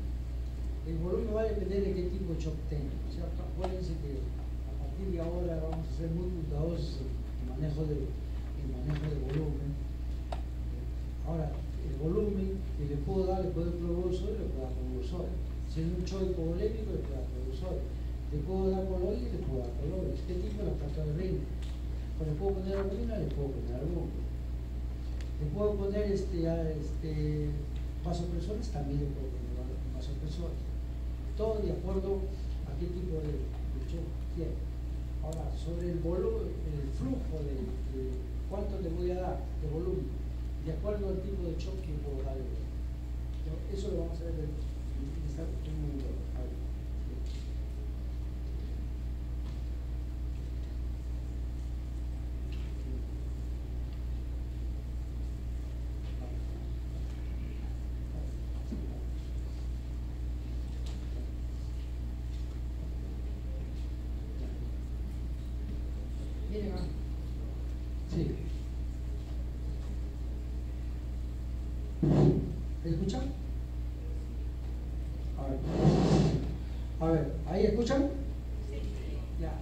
va a depender de qué tipo de shock tenga, ¿cierto? Acuérdense que a partir de ahora vamos a ser muy cuidadosos en el manejo de volumen. Ahora, el volumen que le puedo dar, le puedo dar clorurosol, le puedo dar clorurosol. Si es un shock hipovolémico, le puedo dar clorurosol. Le puedo dar coloide, le puedo dar coloide. Este tipo de la plata de reina. Le puedo poner albumina, le puedo poner albumina. Le puedo poner vasopresores, también le puedo poner vasopresores. Todo de acuerdo a qué tipo de shock quiere. Ahora, sobre el volumen, el flujo de cuánto le voy a dar de volumen, de acuerdo al tipo de shock que puedo dar. Eso lo vamos a ver en un momento. Sí. ¿Me escuchan? A ver, ¿ahí escuchan? Ya.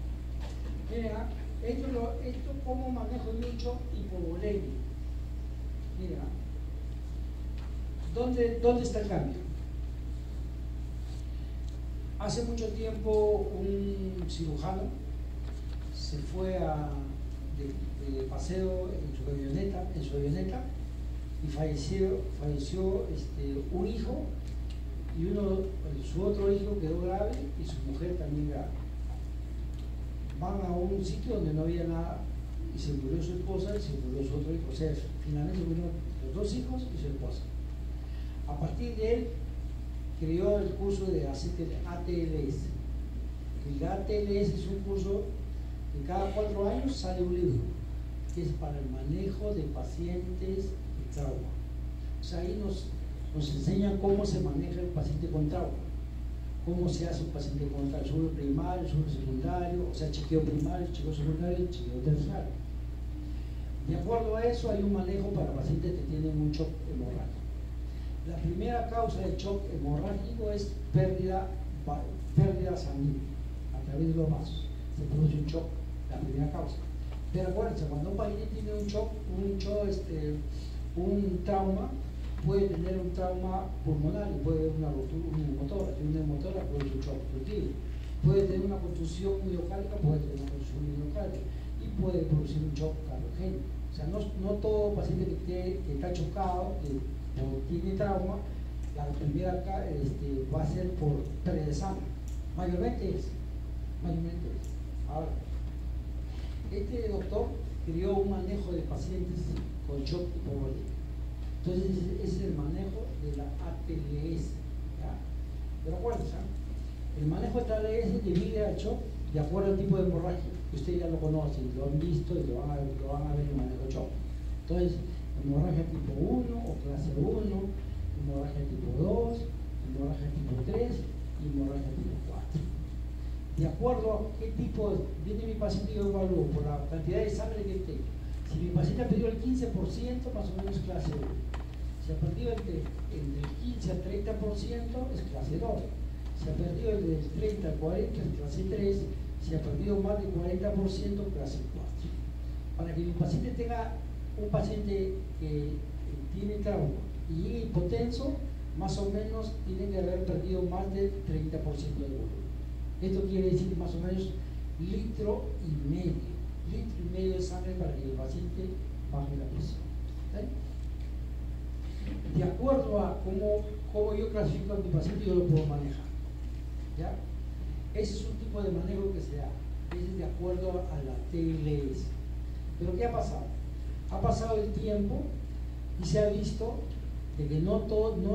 Mira, esto como manejo yo un shock hipovolémico. Mira, ¿dónde está el cambio? Hace mucho tiempo un cirujano se fue de paseo en su avioneta y falleció un hijo y su otro hijo quedó grave y su mujer también grave. Van a un sitio donde no había nada y se murió su esposa y se murió su otro hijo. O sea, finalmente murieron los dos hijos y su esposa. A partir de él creó el curso de ATLS. El ATLS es un curso que cada 4 años sale un libro que es para el manejo de pacientes de trauma. O sea, ahí nos enseñan cómo se maneja el paciente con trauma, cómo se hace un paciente con trauma, sobre primario, sobre secundario, o sea, chequeo primario, chequeo secundario, chequeo terciario. De acuerdo a eso hay un manejo para pacientes que tienen un shock hemorrágico. La primera causa del shock hemorrágico es pérdida sanguínea a través de los vasos. Se produce un shock, la primera causa. Pero acuérdense, cuando un paciente tiene un trauma, puede tener un trauma pulmonar y puede haber una rotura, una neumotora. Si una neumotora puede ser un shock obstructivo. Puede tener una contusión miocárdica, puede tener una contusión miocárdica y puede producir un shock cardiogénico. O sea, no todo paciente que está chocado, que tiene trauma, la primera va a ser por pérdida de sangre. Mayormente es. Ahora, este doctor creó un manejo de pacientes con shock hipovolémico. Entonces, ese es el manejo de la ATLS. ¿Ya? Pero acuérdense, el manejo de ATLS divide al shock de acuerdo al tipo de hemorragia, que ustedes ya lo conocen, lo han visto y lo van a ver en el manejo de shock. Entonces, hemorragia tipo 1 o clase 1, hemorragia tipo 2, hemorragia tipo 3 y hemorragia tipo 4. De acuerdo a qué tipo viene mi paciente, yo evalúo por la cantidad de sangre que tengo. Si mi paciente ha perdido el 15%, más o menos clase 1. Si ha perdido entre el 15 al 30%, es clase 2. Si ha perdido del 30 al 40, es clase 3. Si ha perdido más del 40%, clase 4. Para que mi paciente tenga un paciente que tiene trauma y hipotenso, más o menos tiene que haber perdido más del 30% del volumen. Esto quiere decir más o menos 1,5 litros de sangre para que el paciente baje la presión. ¿Sí? De acuerdo a cómo yo clasifico a mi paciente, yo lo puedo manejar. ¿Ya? Ese es un tipo de manejo que se da. Ese es de acuerdo a la TLS. Pero ¿qué ha pasado? Ha pasado el tiempo y se ha visto de que no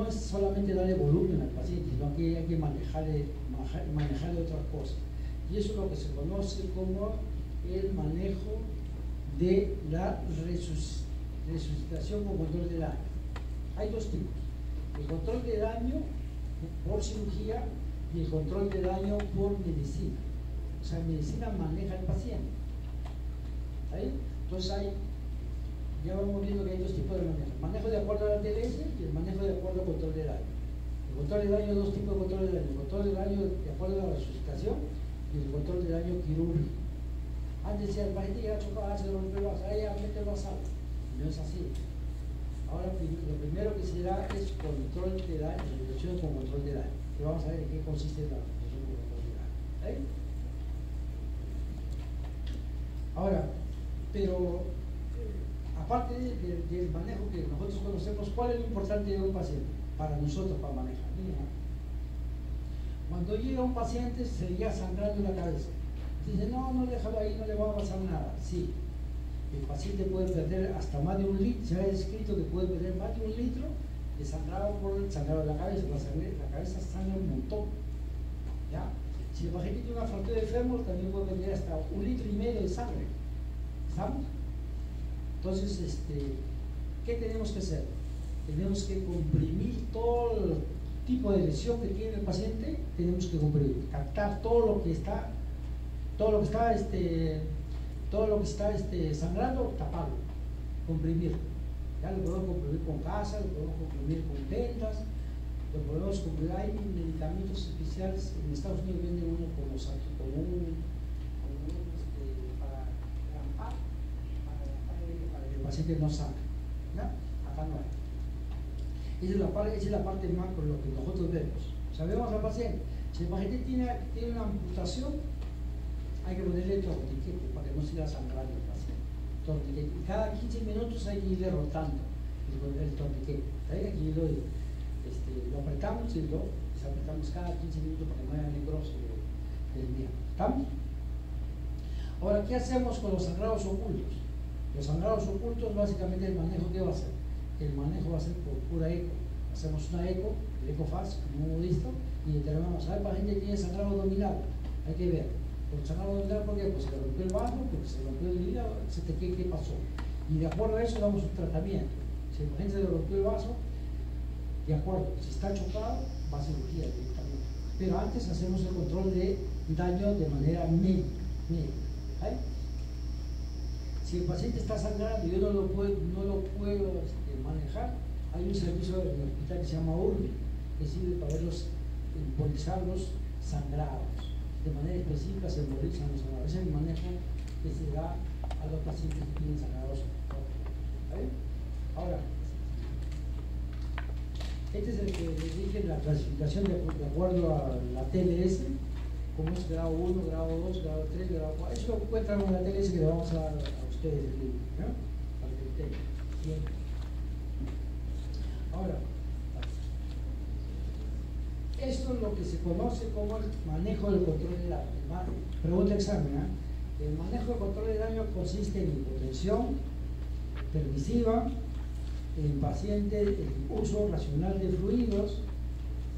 es solamente darle volumen al paciente, sino que hay que manejarle otras cosas. Y eso es lo que se conoce como el manejo de la resucitación con control de daño. Hay dos tipos: el control de daño por cirugía y el control de daño por medicina. O sea, medicina maneja al paciente. ¿Sí? Entonces ya vamos viendo que hay dos tipos de manejo: manejo de acuerdo a la TLS y el manejo de acuerdo al control de daño. El control de daño, dos tipos de control de daño: el control de daño de acuerdo a la resucitación y el control de daño quirúrgico. Antes decía, el paciente ya chocaba, se rompió el vaso, ahí ya mete el vaso. No es así. Ahora lo primero que se da es control de daño, reducción con control de daño. Y vamos a ver en qué consiste la reducción con control de daño. ¿Sí? Ahora, pero aparte del manejo que nosotros conocemos, ¿cuál es lo importante de un paciente para nosotros para manejar? Mira, cuando llega un paciente se le llega sangrando la cabeza, dice, no, déjalo ahí, no le va a pasar nada. Sí, el paciente puede perder hasta más de 1 litro, se ha descrito que puede perder más de 1 litro de sangrado por el sangrado de la cabeza. La cabeza sangra un montón. ¿Ya? Si el paciente tiene una fractura de fémur, también puede perder hasta 1,5 litros de sangre. ¿Estamos? Entonces, ¿qué tenemos que hacer? Tenemos que comprimir todo el tipo de lesión que tiene el paciente, tenemos que comprimir, captar todo lo que está todo lo que está sangrando, taparlo, comprimirlo. Ya lo podemos comprimir con gasas, lo podemos comprimir con vendas, lo podemos comprimir. Hay medicamentos especiales, en Estados Unidos venden uno como para rampar, para que el paciente no sangre. ¿Ya? Acá no hay. Esa es la parte más con lo que nosotros vemos. Sabemos al paciente, si el paciente tiene una amputación, hay que ponerle torniquete para que no siga sangrando el paciente. Torniquete. Y cada 15 minutos hay que irle rotando el torniquete. Aquí lo apretamos y lo apretamos cada 15 minutos para que no haya necrosis del miembro. ¿Estamos? Ahora, ¿qué hacemos con los sangrados ocultos? Los sangrados ocultos, básicamente, el manejo, ¿qué va a ser? El manejo va a ser por pura eco. Hacemos una eco, el eco fast, como hemos visto, y determinamos, ¿sabe? El paciente tiene sangrado abdominal, hay que ver. Por sangrado abdominal, ¿por qué? Pues se le rompió el vaso, porque se rompió el hígado, ¿qué pasó? Y de acuerdo a eso damos un tratamiento. Si el paciente se le rompió el vaso, de acuerdo, si está chocado, va a cirugía directamente. Pero antes hacemos el control de daño de manera media. Si el paciente está sangrando y yo no lo puedo manejar, hay un servicio en el hospital que se llama URBI, que sirve para embolizar los sangrados. De manera específica se embolizan los sangrados. Ese es el manejo que se da a los pacientes que tienen sangrados. Ahora, este es el que les dije, la clasificación de acuerdo a la TLS, como es grado 1, grado 2, grado 3, grado 4. Eso lo encuentran en la TLS que le vamos a dar a ustedes, ¿no? Para que lo tengan. Bien. Ahora, esto es lo que se conoce como el manejo del control de daño. Pregunta examen, ¿eh? El manejo del control de daño consiste en hipotensión permisiva, en paciente, el uso racional de fluidos,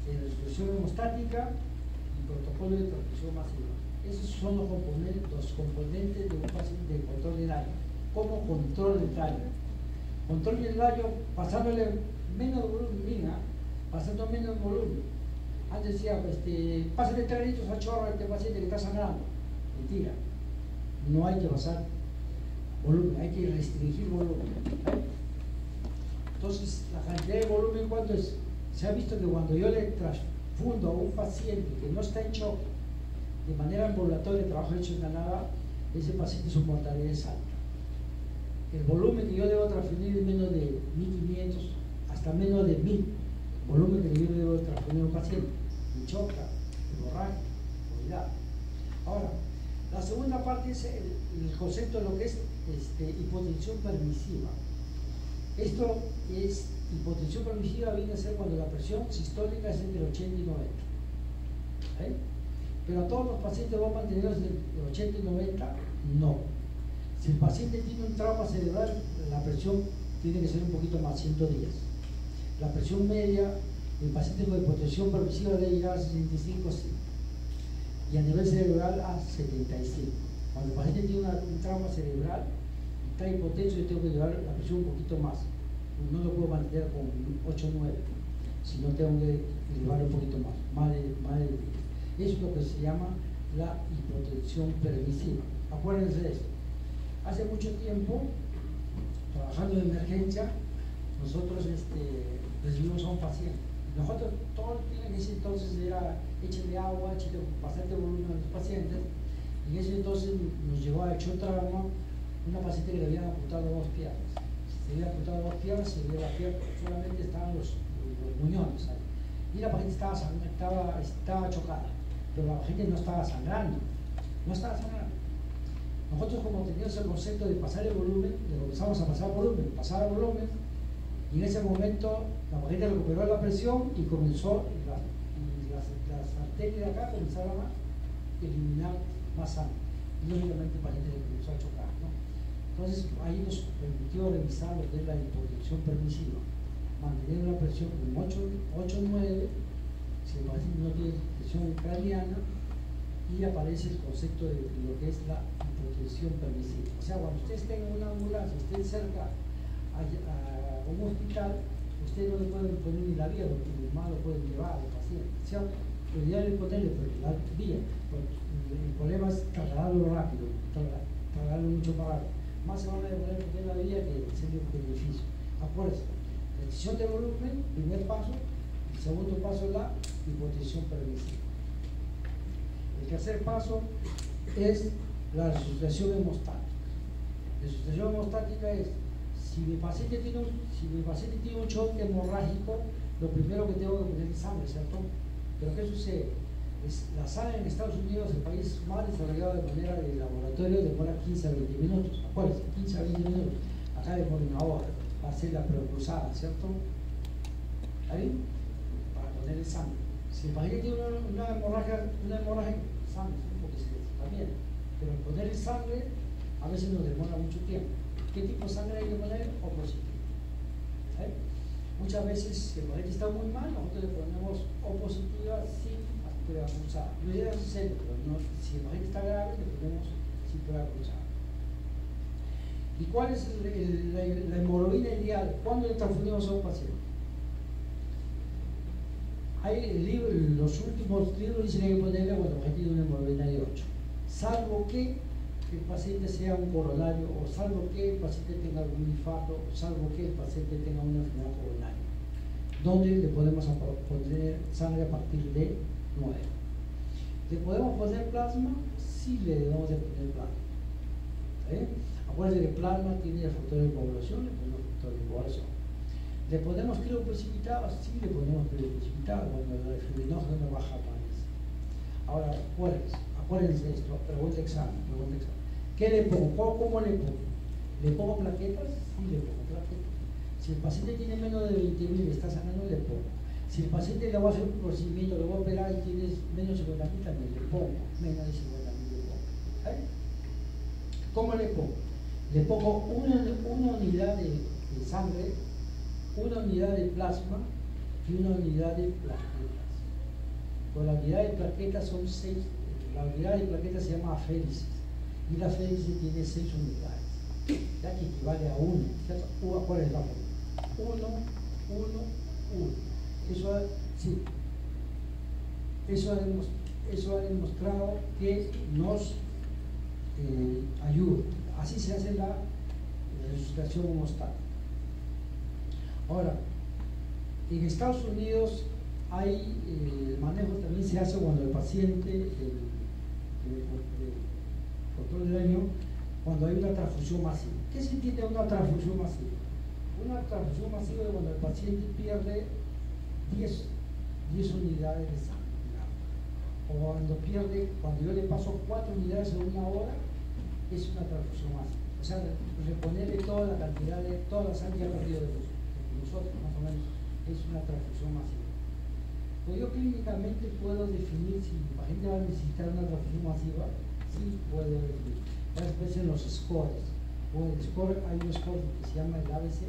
en restricción hemostática y protocolo de transfusión masiva. Esos son los componentes de un paciente de control de daño. ¿Cómo control del daño? Control del daño pasándole menos volumen, pasando menos volumen. Antes decía, pásale 3 litros al chorro a este paciente que está sangrando. Mentira. No hay que pasar volumen, hay que restringir volumen. Entonces, la cantidad de volumen, ¿cuánto es? Se ha visto que cuando yo le transfundo a un paciente que no está en shock, de manera ambulatoria, trabajo hecho en Canadá, ese paciente su mortalidad es alta. El volumen que yo debo transfundir es menos de 1500 hasta menos de 1000. Volumen que yo debo transfundir a un paciente. En choca, hemorragia, cuidado. Ahora, la segunda parte es el concepto de lo que es hipotensión permisiva. Esto es, hipotensión permisiva viene a ser cuando la presión sistólica es entre 80 y 90. Pero a todos los pacientes vamos a mantenerlos de 80 y 90, no. Si el paciente tiene un trauma cerebral, la presión tiene que ser un poquito más, 110. La presión media, el paciente con hipotensión permisiva debe llegar a 65, sí. Y a nivel cerebral a 75. Cuando el paciente tiene un trauma cerebral, está hipotenso, yo tengo que llevar la presión un poquito más. No lo puedo mantener con 8 o 9, sino tengo que llevar un poquito más de 10. Eso es lo que se llama la hipotensión permisiva. Acuérdense de esto. Hace mucho tiempo, trabajando en emergencia, nosotros recibimos a un paciente. Nosotros todo el día en ese entonces era échale agua, échale bastante volumen a los pacientes. Y en ese entonces nos llevó a hecho trauma una paciente que le habían amputado 2 piernas. Se había amputado 2 piernas, se le la pierna, solamente estaban los muñones ahí. Y la paciente estaba chocada, pero la paciente no estaba sangrando. No estaba sangrando. Nosotros, como teníamos el concepto de pasar el volumen, le comenzamos a pasar volumen, y en ese momento la paciente recuperó la presión y comenzó, las arterias de acá comenzaron a eliminar más sangre. Y lógicamente el paciente le comenzó a chocar, ¿no? Entonces ahí nos permitió revisar lo que es la hipotensión permisiva, mantener una presión en 8 o 9, si el paciente no tiene presión craneana, y aparece el concepto de lo que es la hipotensión permisiva. O sea, cuando usted esté en una ambulancia, esté cerca a un hospital, usted no le puede poner ni la vía, porque los demás lo pueden llevar al paciente. O sea, lo ideal es ponerle la vía, porque el problema es trasladarlo rápido, pagarlo mucho más barato. Más se van a demorar en poner la bebida que el beneficio. Acuérdense, restricción de volumen, primer paso, el segundo paso es la hipotensión permisiva. El tercer paso es la resucitación hemostática. La resucitación hemostática es, si mi paciente tiene un shock hemorrágico, lo primero que tengo que poner es sangre, ¿cierto? Pero ¿qué sucede? La sangre en Estados Unidos, el país más desarrollado de manera de laboratorio, demora 15 a 20 minutos. Acuérdense, 15 a 20 minutos. Acá demora una hora para hacer la preocruzada, ¿cierto? ¿Está bien? Para ponerle sangre. Si el paciente tiene una hemorragia, sangre, porque también. Pero ponerle sangre a veces nos demora mucho tiempo. ¿Qué tipo de sangre hay que poner? O positivo. Muchas veces, si el paciente está muy mal, nosotros le ponemos O positiva sin prueba cruzada. No llega a ser, pero no, si el paciente está grave, le ponemos sin prueba cruzada. ¿Y cuál es la hemoglobina ideal? ¿Cuándo le transfundimos a un paciente? Los últimos libros dicen que hay que ponerle cuando el paciente tiene una hemoglobina de 8. Salvo que el paciente sea un coronario, o salvo que el paciente tenga algún infarto, o salvo que el paciente tenga una enfermedad coronaria, donde le podemos poner sangre a partir de 9. ¿Le podemos poner plasma? Sí, le debemos de poner plasma. Acuérdense que plasma tiene el factor de coagulación, le ponemos el factor de coagulación. ¿Le ponemos crioprecipitado? Sí, le ponemos crioprecipitado cuando el fibrinógeno baja más. Ahora, acuérdense esto, pregunta examen. ¿Qué le pongo? ¿Cómo le pongo? ¿Le pongo plaquetas? Sí, le pongo plaquetas. Si el paciente tiene menos de 20.000 y está sanando, le pongo. Si el paciente le va a hacer un procedimiento, le voy a operar y tiene menos de 50.000, también le pongo. Menos de 50.000 le pongo. ¿Cómo le pongo? Le pongo una unidad de sangre, una unidad de plasma y una unidad de plaquetas. Con la unidad de plaquetas son 6. La unidad de plaquetas se llama aféresis. Y la aféresis tiene 6 unidades, ya que equivale a 1. ¿Cuál es la fórmula? 1, 1, 1. Eso ha demostrado que nos ayuda. Así se hace la resucitación hemostática. Ahora, en Estados Unidos hay el manejo también se hace cuando el paciente control del daño, cuando hay una transfusión masiva. ¿Qué se entiende una transfusión masiva? Una transfusión masiva es cuando el paciente pierde 10 unidades de sangre, o cuando yo le paso 4 unidades en una hora, es una transfusión masiva. O sea, reponerle toda la cantidad de toda la sangre que ha perdido de nosotros, más o menos, es una transfusión masiva. Pues yo clínicamente puedo definir si el paciente va a necesitar una transfusión masiva. Sí, puedo definir. Después en los scores. O el score, hay un score que se llama el ABC.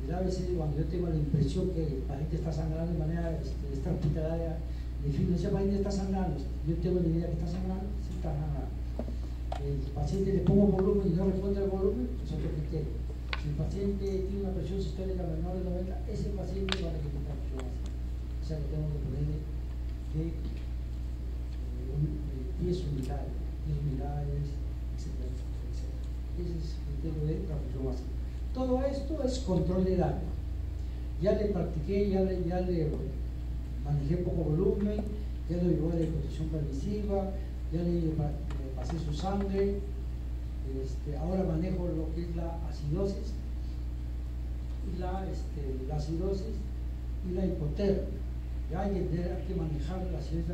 El ABC, cuando yo tengo la impresión que el paciente está sangrando de manera extrahospitalaria, defino, ese paciente está sangrando, yo tengo la idea que está sangrando, sí está sangrando. El paciente le pongo volumen y no responde al volumen, es otro criterio. Si el paciente tiene una presión sistólica menor de 90, ese paciente va a requerir una presión así. O sea, que tengo que ponerle de 10 unidades, etcétera. Ese es el criterio de transfusión masiva. Todo esto es control de daño. Ya le practiqué, ya le manejé poco volumen, ya le llevó a la hipotensión permisiva, ya le pasé su sangre, ahora manejo lo que es la acidosis, y la acidosis y la hipotermia. Ya hay que manejar la acidosis.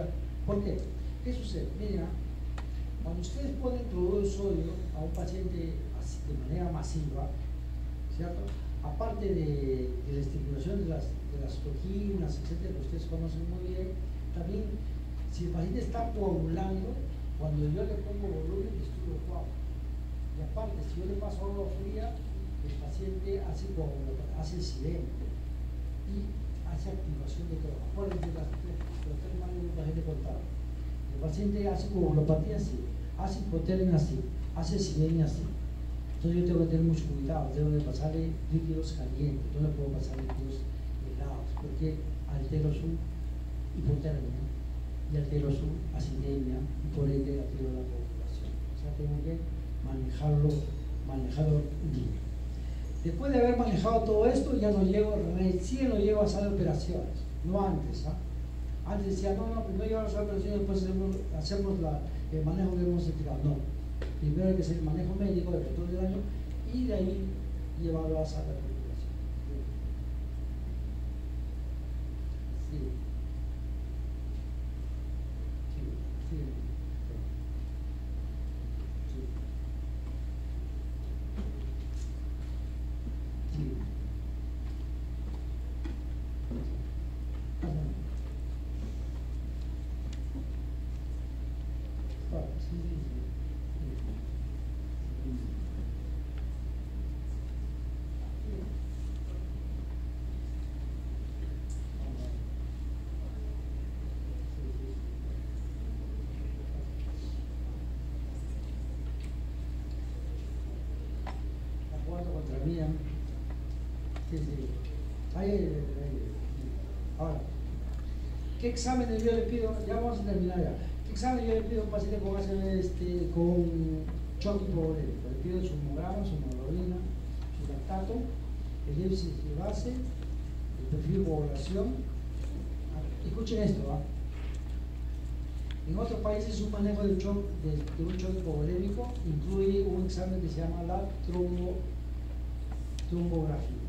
¿Por qué? ¿Qué sucede? Mira, cuando ustedes ponen cloruro de sodio a un paciente de manera masiva, ¿cierto? Aparte de la estimulación de las toxinas, etcétera, que ustedes conocen muy bien, también si el paciente está coagulando, cuando yo le pongo volumen, destruyo el coágulo. Y aparte, si yo le paso agua fría, el paciente hace incidente y hace activación de todo. Acuérdense de los 3 manos de un paciente cortado. El paciente hace coagulopatía así, hace hipotermia así, hace incidente así. Entonces yo tengo que tener mucho cuidado, tengo que pasarle líquidos calientes, no le puedo pasar líquidos helados, porque altero su hipotermia y altero su acidemia y por ende altero la coagulación. O sea, tengo que manejado bien. Después de haber manejado todo esto, ya recién lo llevo a sala de operaciones, no antes. Antes decía, no, primero llevar a sala de operaciones, después hacemos el manejo que hemos explicado. No, primero hay que hacer el manejo médico del retorno del daño y de ahí llevarlo a sala de operaciones. Sí. Contra mí. Sí. Ahora, ¿qué exámenes yo le pido? Ya vamos a terminar ya. ¿Qué exámenes yo le pido a un paciente con choque hipovolémico? Le pido su hemograma, su hemoglobina, su lactato, el déficit de base, el perfil de población. Escuchen esto, ¿va? En otros países un manejo de un choque hipovolémico incluye un examen que se llama la tromboelastografía.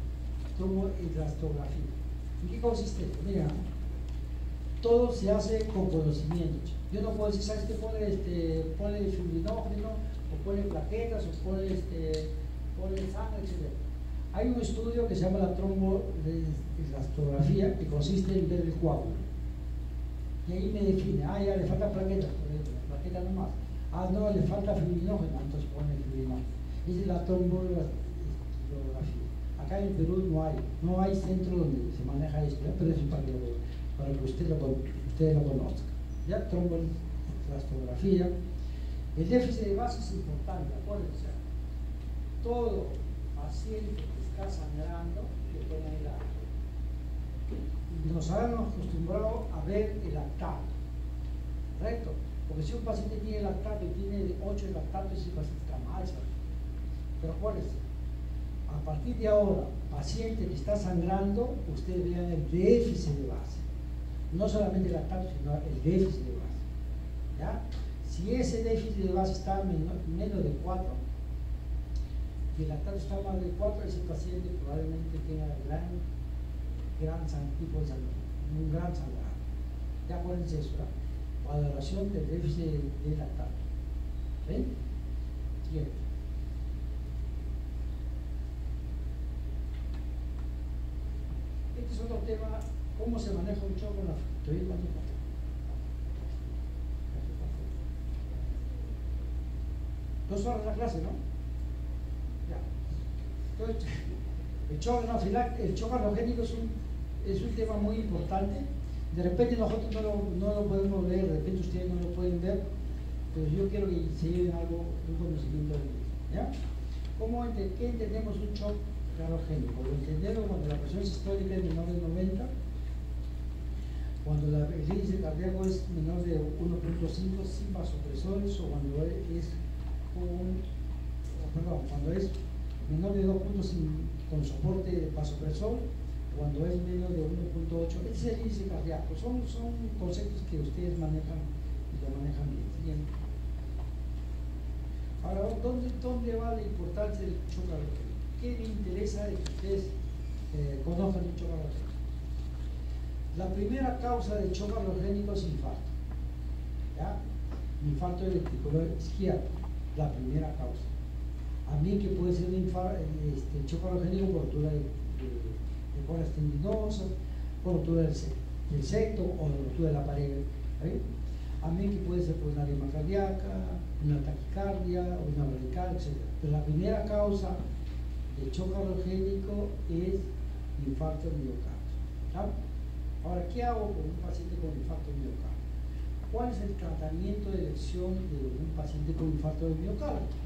¿En qué consiste esto? Mira, todo se hace con conocimientos. Yo no puedo decir, ¿sabes qué? Pone fibrinógeno, o pone plaquetas, o pone sangre, etc. Hay un estudio que se llama la tromboelastografía, que consiste en ver el coágulo. Y ahí me define, ya le falta plaquetas, por ejemplo, plaquetas nomás. No, le falta fibrinógeno, entonces pone fibrinógeno. Esa es la tromboelastografía. Acá en Perú no hay centro donde se maneja esto, ¿ya? Pero eso es para que ustedes lo conozcan. Ya, tromboelastografía. El déficit de base es importante, acuérdense. Todo paciente que está sangrando, que tiene el lactato. Nos han acostumbrado a ver el lactato, ¿correcto? Porque si un paciente tiene lactato y tiene 8 de lactato, ese paciente está mal, ¿sabes? Pero acuérdense, a partir de ahora, paciente que está sangrando, ustedes vean el déficit de base. No solamente el lactato, sino el déficit de base. ¿Ya? Si ese déficit de base está menos de 4, y el lactato está más de 4, ese paciente probablemente tenga tipo de sangrado, un gran sangrado. Ya acuérdense eso, ¿verdad? Valoración del déficit de lactato. ¿Ven? Siguiente. Este es otro tema, ¿cómo se maneja un choque con la fructoína? Dos horas la clase, ¿no? Ya. Entonces, el choque halogénico es un tema muy importante. De repente nosotros no lo podemos ver, de repente ustedes no lo pueden ver, pero yo quiero que se lleven un conocimiento de eso. ¿Ya? ¿Qué entendemos un shock halogénico? Lo entendemos cuando la presión sistólica es menor de 90, cuando el índice cardíaco es menor de 1.5 sin vasopresores, o cuando es menor de 2 puntos con soporte de vasopresor, cuando es menos de 1.8. Ese es el índice cardíaco. Son conceptos que ustedes manejan y lo manejan bien. Siguiente. Ahora, ¿dónde va la importancia del shock halogénico? ¿Qué me interesa de que ustedes conozcan el shock halogénico? La primera causa del shock halogénico es infarto. ¿Ya? Infarto del ventricular izquierdo, la primera causa. A mí que puede ser un shock halogénico por rotura de colas tendinosas, por rotura del septo o rotura de la pared. A mí que puede ser por una arritmia cardíaca, una taquicardia, una bradicardia, etc. Pero la primera causa de shock halogénico es infarto miocardio. ¿Tá? Ahora, ¿qué hago con un paciente con infarto miocardio? ¿Cuál es el tratamiento de elección de un paciente con infarto de miocardio?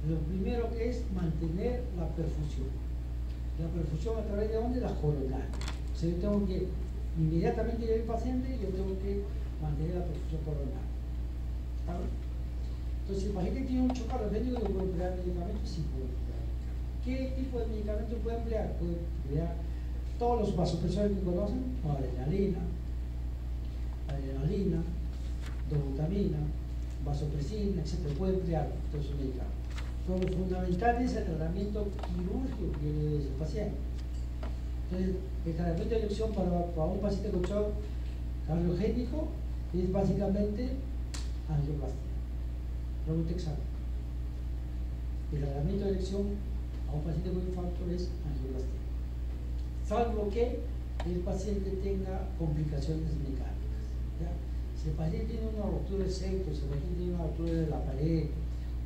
Lo primero que es mantener la perfusión. La perfusión a través de dónde? Las coronarias. O sea, yo tengo que inmediatamente ir al paciente, yo tengo que mantener la perfusión coronaria. ¿Está bien? Entonces, si el paciente tiene un choque alogénico, ¿no puede emplear medicamentos? Sí puede emplear. ¿Qué tipo de medicamento puede emplear? Puede emplear todos los vasopresores que conocen, adrenalina, dobutamina, vasopresina, etc. Puede emplear todos esos medicamentos. Pero lo fundamental es el tratamiento quirúrgico que le dé ese paciente. Entonces, el tratamiento de elección para un paciente con shock cardiogénico es básicamente angioplastia. Pregunta examen. El tratamiento de elección a un paciente con infarto es angioplastia. Salvo que el paciente tenga complicaciones mecánicas. ¿Ya? Si el paciente tiene una ruptura del septo, si el paciente tiene una ruptura de la pared,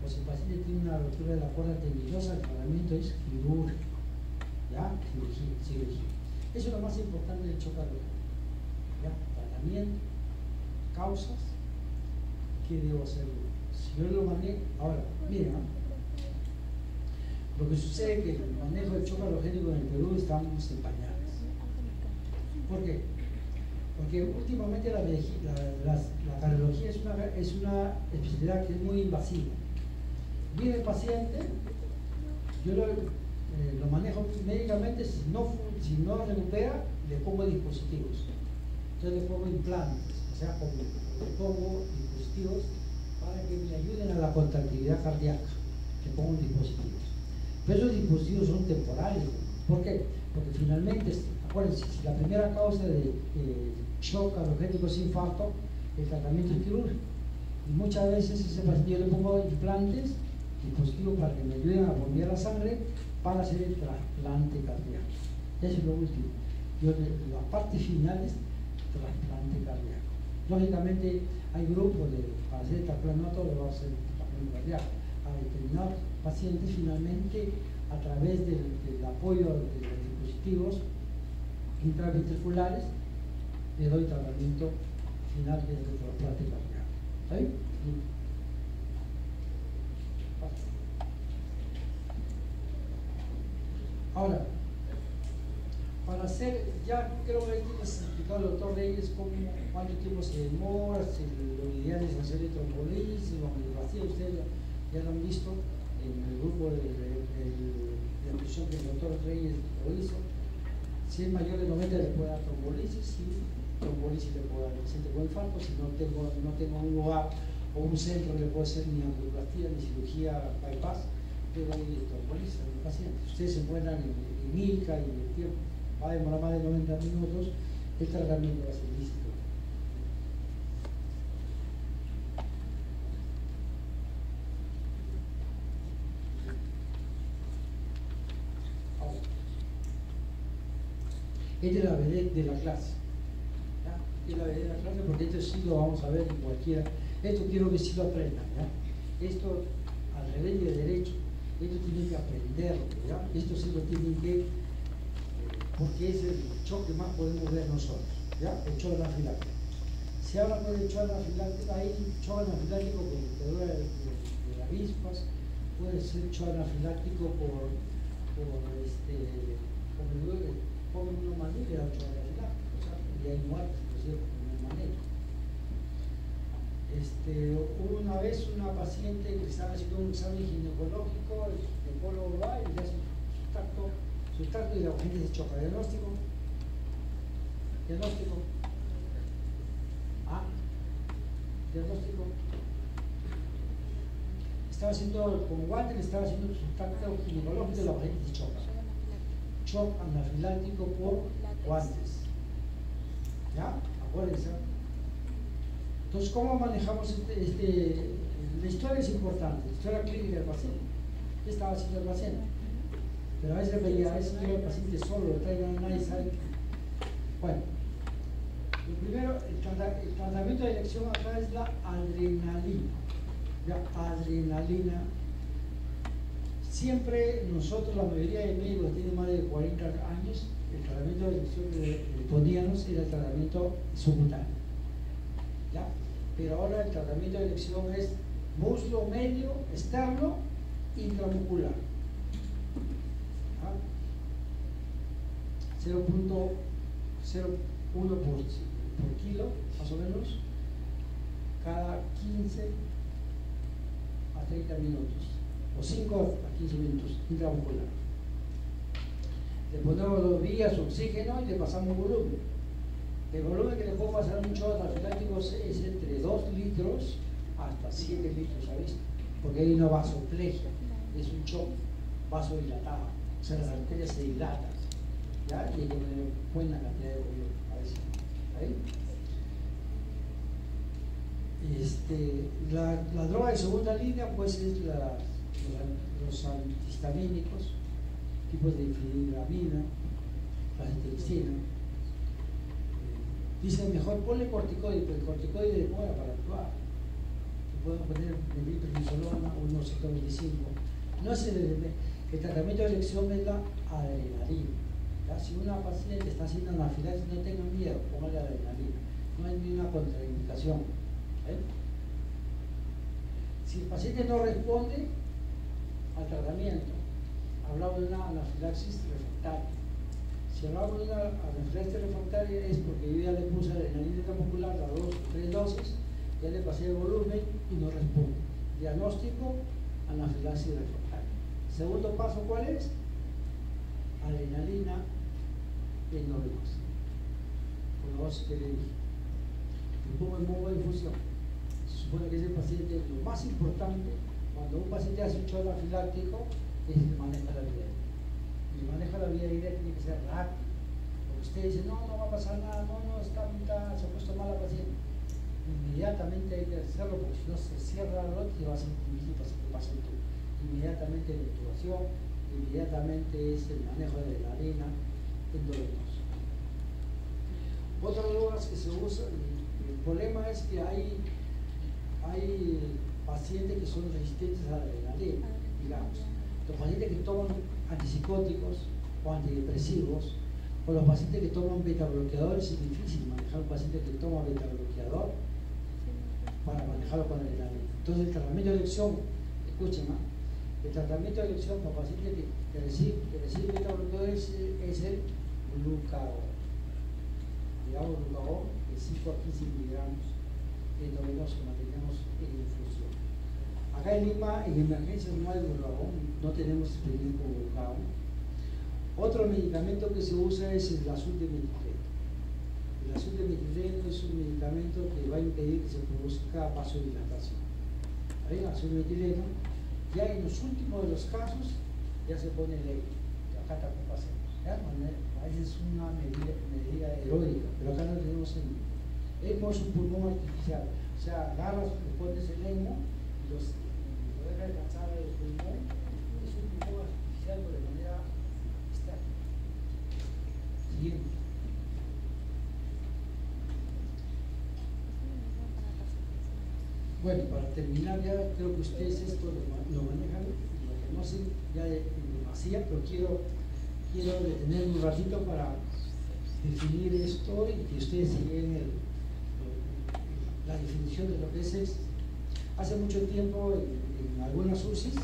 o si el paciente tiene una ruptura de la cuerda tendidosa, el tratamiento es quirúrgico. ¿Ya? Cirugía. Eso es lo más importante del choque cardiogénico. ¿Ya? Tratamiento, causas, ¿qué debo hacer? Si yo lo manejo, ahora, miren, lo que sucede es que el manejo del choque halogénico en el Perú estamos en pañales. ¿Por qué? Porque últimamente la cardiología es una especialidad que es muy invasiva. Viene el paciente, yo lo manejo médicamente, si no recupera, le pongo dispositivos. Entonces le pongo implantes, o sea, le pongo dispositivos para que me ayuden a la contractilidad cardíaca. Le pongo dispositivos. Pero esos dispositivos son temporales. ¿Por qué? Porque finalmente, acuérdense, si la primera causa de shock cardiogénico es infarto, el tratamiento es quirúrgico. Y muchas veces ese paciente yo le pongo implantes, dispositivos para que me ayuden a bombear la sangre para hacer el trasplante cardíaco. Eso es lo último. La parte final es trasplante cardíaco. Lógicamente hay grupos para hacer el trasplante, no todo le va a hacer el trasplante cardíaco. A determinados pacientes finalmente a través del apoyo de los dispositivos intraventriculares le doy tratamiento final del trasplante cardíaco. ¿Está bien? Ahora, para hacer, ya creo que aquí les explicó el doctor Reyes cuánto tiempo se demora, si lo ideal es hacer el trombolisis, la angioplastia, ustedes ya lo han visto en el grupo de nutrición que el doctor Reyes lo hizo. Si es mayor de 90 le puedo dar trombolisis, si trombolisis le puedo dar al paciente con infarto, si no tengo un lugar o un centro le puedo hacer ni angioplastia ni cirugía bypass, le doy trombolisis a mi paciente. Ustedes se encuentran en ILCA y el tiempo va a demorar más de 90 minutos, el tratamiento va a ser lícito. Esta es la vedette de la clase. ¿Ya? Esta es la vedette de la clase porque esto sí lo vamos a ver en cualquiera. Esto quiero que sí lo aprendan. ¿Ya? Esto al revés y de derecho. Esto tienen que aprenderlo. ¿Ya? Esto sí lo tienen que... porque es el shock que más podemos ver nosotros. ¿Ya? El shock anafiláctico. Se habla del shock anafiláctico, hay shock anafiláctico por picadura de avispas, puede ser shock anafiláctico por comen una manera y da shock anafiláctico, o sea, y hay muertes, por cierto, con una manera. Hubo una vez una paciente que estaba haciendo un examen ginecológico, el ginecólogo va y le hace su tacto y la paciente se choca. Diagnóstico. Diagnóstico. Estaba haciendo con guante, le estaba haciendo su tacto ginecológico y la paciente se choca. Shock anafiláctico por guantes. ¿Ya? Acuérdense. Entonces, ¿cómo manejamos la historia es importante, la historia clínica del paciente? ¿Qué estaba haciendo el paciente? Pero a veces veía, a veces el paciente solo, lo traigan, nadie sabe. Bueno, lo primero, el tratamiento de elección acá es la adrenalina. La adrenalina. Siempre nosotros, la mayoría de médicos que tienen más de 40 años, el tratamiento de elección que poníamos era el tratamiento subcutáneo. ¿Ya? Pero ahora el tratamiento de elección es muslo medio, externo, intramuscular. 0.01 por kilo, más o menos, cada 15 a 30 minutos, o 5 a 15 minutos intramuscular. Le ponemos 2 vías, oxígeno y le pasamos volumen. El volumen que le puedo pasar a un shot anafiláctico es entre 2 litros hasta 7 litros, ¿sabes? Porque hay una vasoplegia, es un shock vasodilatado, o sea, las arterias se dilatan, ¿ya? Y hay que tener buena cantidad de volumen, a ver si, ¿ahí? La droga de segunda línea pues es los antihistamínicos, tipos de fenilgramina, la cetirizina. Dice mejor ponle corticoide, pero el corticoide demora para actuar. Podemos poner metilprednisolona o 1,125. No es el tratamiento de elección es la adrenalina. ¿Ya? Si una paciente está haciendo anafilaxis, no tengan miedo, póngale adrenalina. No hay ni una contraindicación. Si el paciente no responde al tratamiento, hablamos de una anafilaxis refractaria. Si hablamos de una anafilaxis refractaria es porque yo ya le puse adrenalina intramuscular, las 2 o 3 dosis, ya le pasé el volumen y no responde. Diagnóstico, anafilaxis refractaria. Segundo paso, ¿cuál es? Adrenalina endovenosa. Con la dosis que le dije. Le pongo el modo de infusión. Se supone que ese paciente, lo más importante, cuando un paciente hace un shock anafiláctico, es el manejo de la vida aérea. Y el manejo de la vida aérea tiene que ser rápido. Porque usted dice, no va a pasar nada, se ha puesto mal la paciente. Inmediatamente hay que hacerlo, porque si no se cierra la lote y va a ser difícil que pase tú. Inmediatamente la intubación, inmediatamente es el manejo de la arena endovenosa. Otras drogas que se usan, el problema es que hay pacientes que son resistentes a la adrenalina, digamos. Los pacientes que toman antipsicóticos o antidepresivos, o los pacientes que toman betabloqueadores, es difícil manejar un paciente que toma betabloqueador para manejarlo con adrenalina. Entonces el tratamiento de elección, escuchen, el tratamiento de elección para pacientes que reciben betabloqueadores es el glucagón. Digamos glucagón de 5 a 15 miligramos endovenoso que mantenemos en infusión. Acá en Lima, en emergencia no hay glucagón, no tenemos experiencia con glucagón. Otro medicamento que se usa es el azul de metileno. El azul de metileno es un medicamento que va a impedir que se produzca vasodilatación. El azul de metileno, ya en los últimos de los casos, ya se pone ley. Acá tampoco hacemos. A veces es una medida heroica, pero acá no tenemos ECMO es un pulmón artificial. O sea, agarras, le pones el ECMO y lo dejas descansar el pulmón. Es un pulmón artificial de manera estática. Siguiente. Bueno, para terminar ya creo que ustedes esto lo manejan, lo conocen ya en demasía, pero quiero detenerme un ratito para definir esto y que ustedes se lleven la definición de lo que es éxito. Hace mucho tiempo en algunas UCIs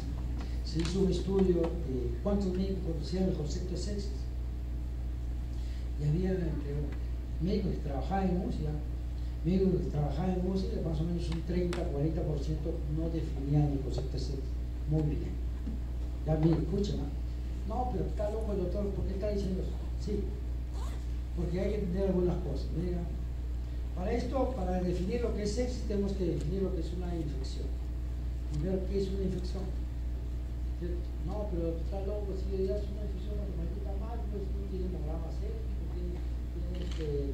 se hizo un estudio de cuántos médicos conocían el concepto de sexo. Y había médicos que trabajaban en UCI, médicos que trabajaban en UCI, más o menos un 30-40% no definían el concepto de sexo. Muy bien. Ya me escuchan, no, pero está loco el doctor, ¿por qué está diciendo eso? Sí, porque hay que entender algunas cosas. Mira, para esto, para definir lo que es sepsis, tenemos que definir lo que es una infección. Primero, ¿qué es una infección? No, pero está loco, si ya es una infección, la está mal, pues no tiene hemograma séptico,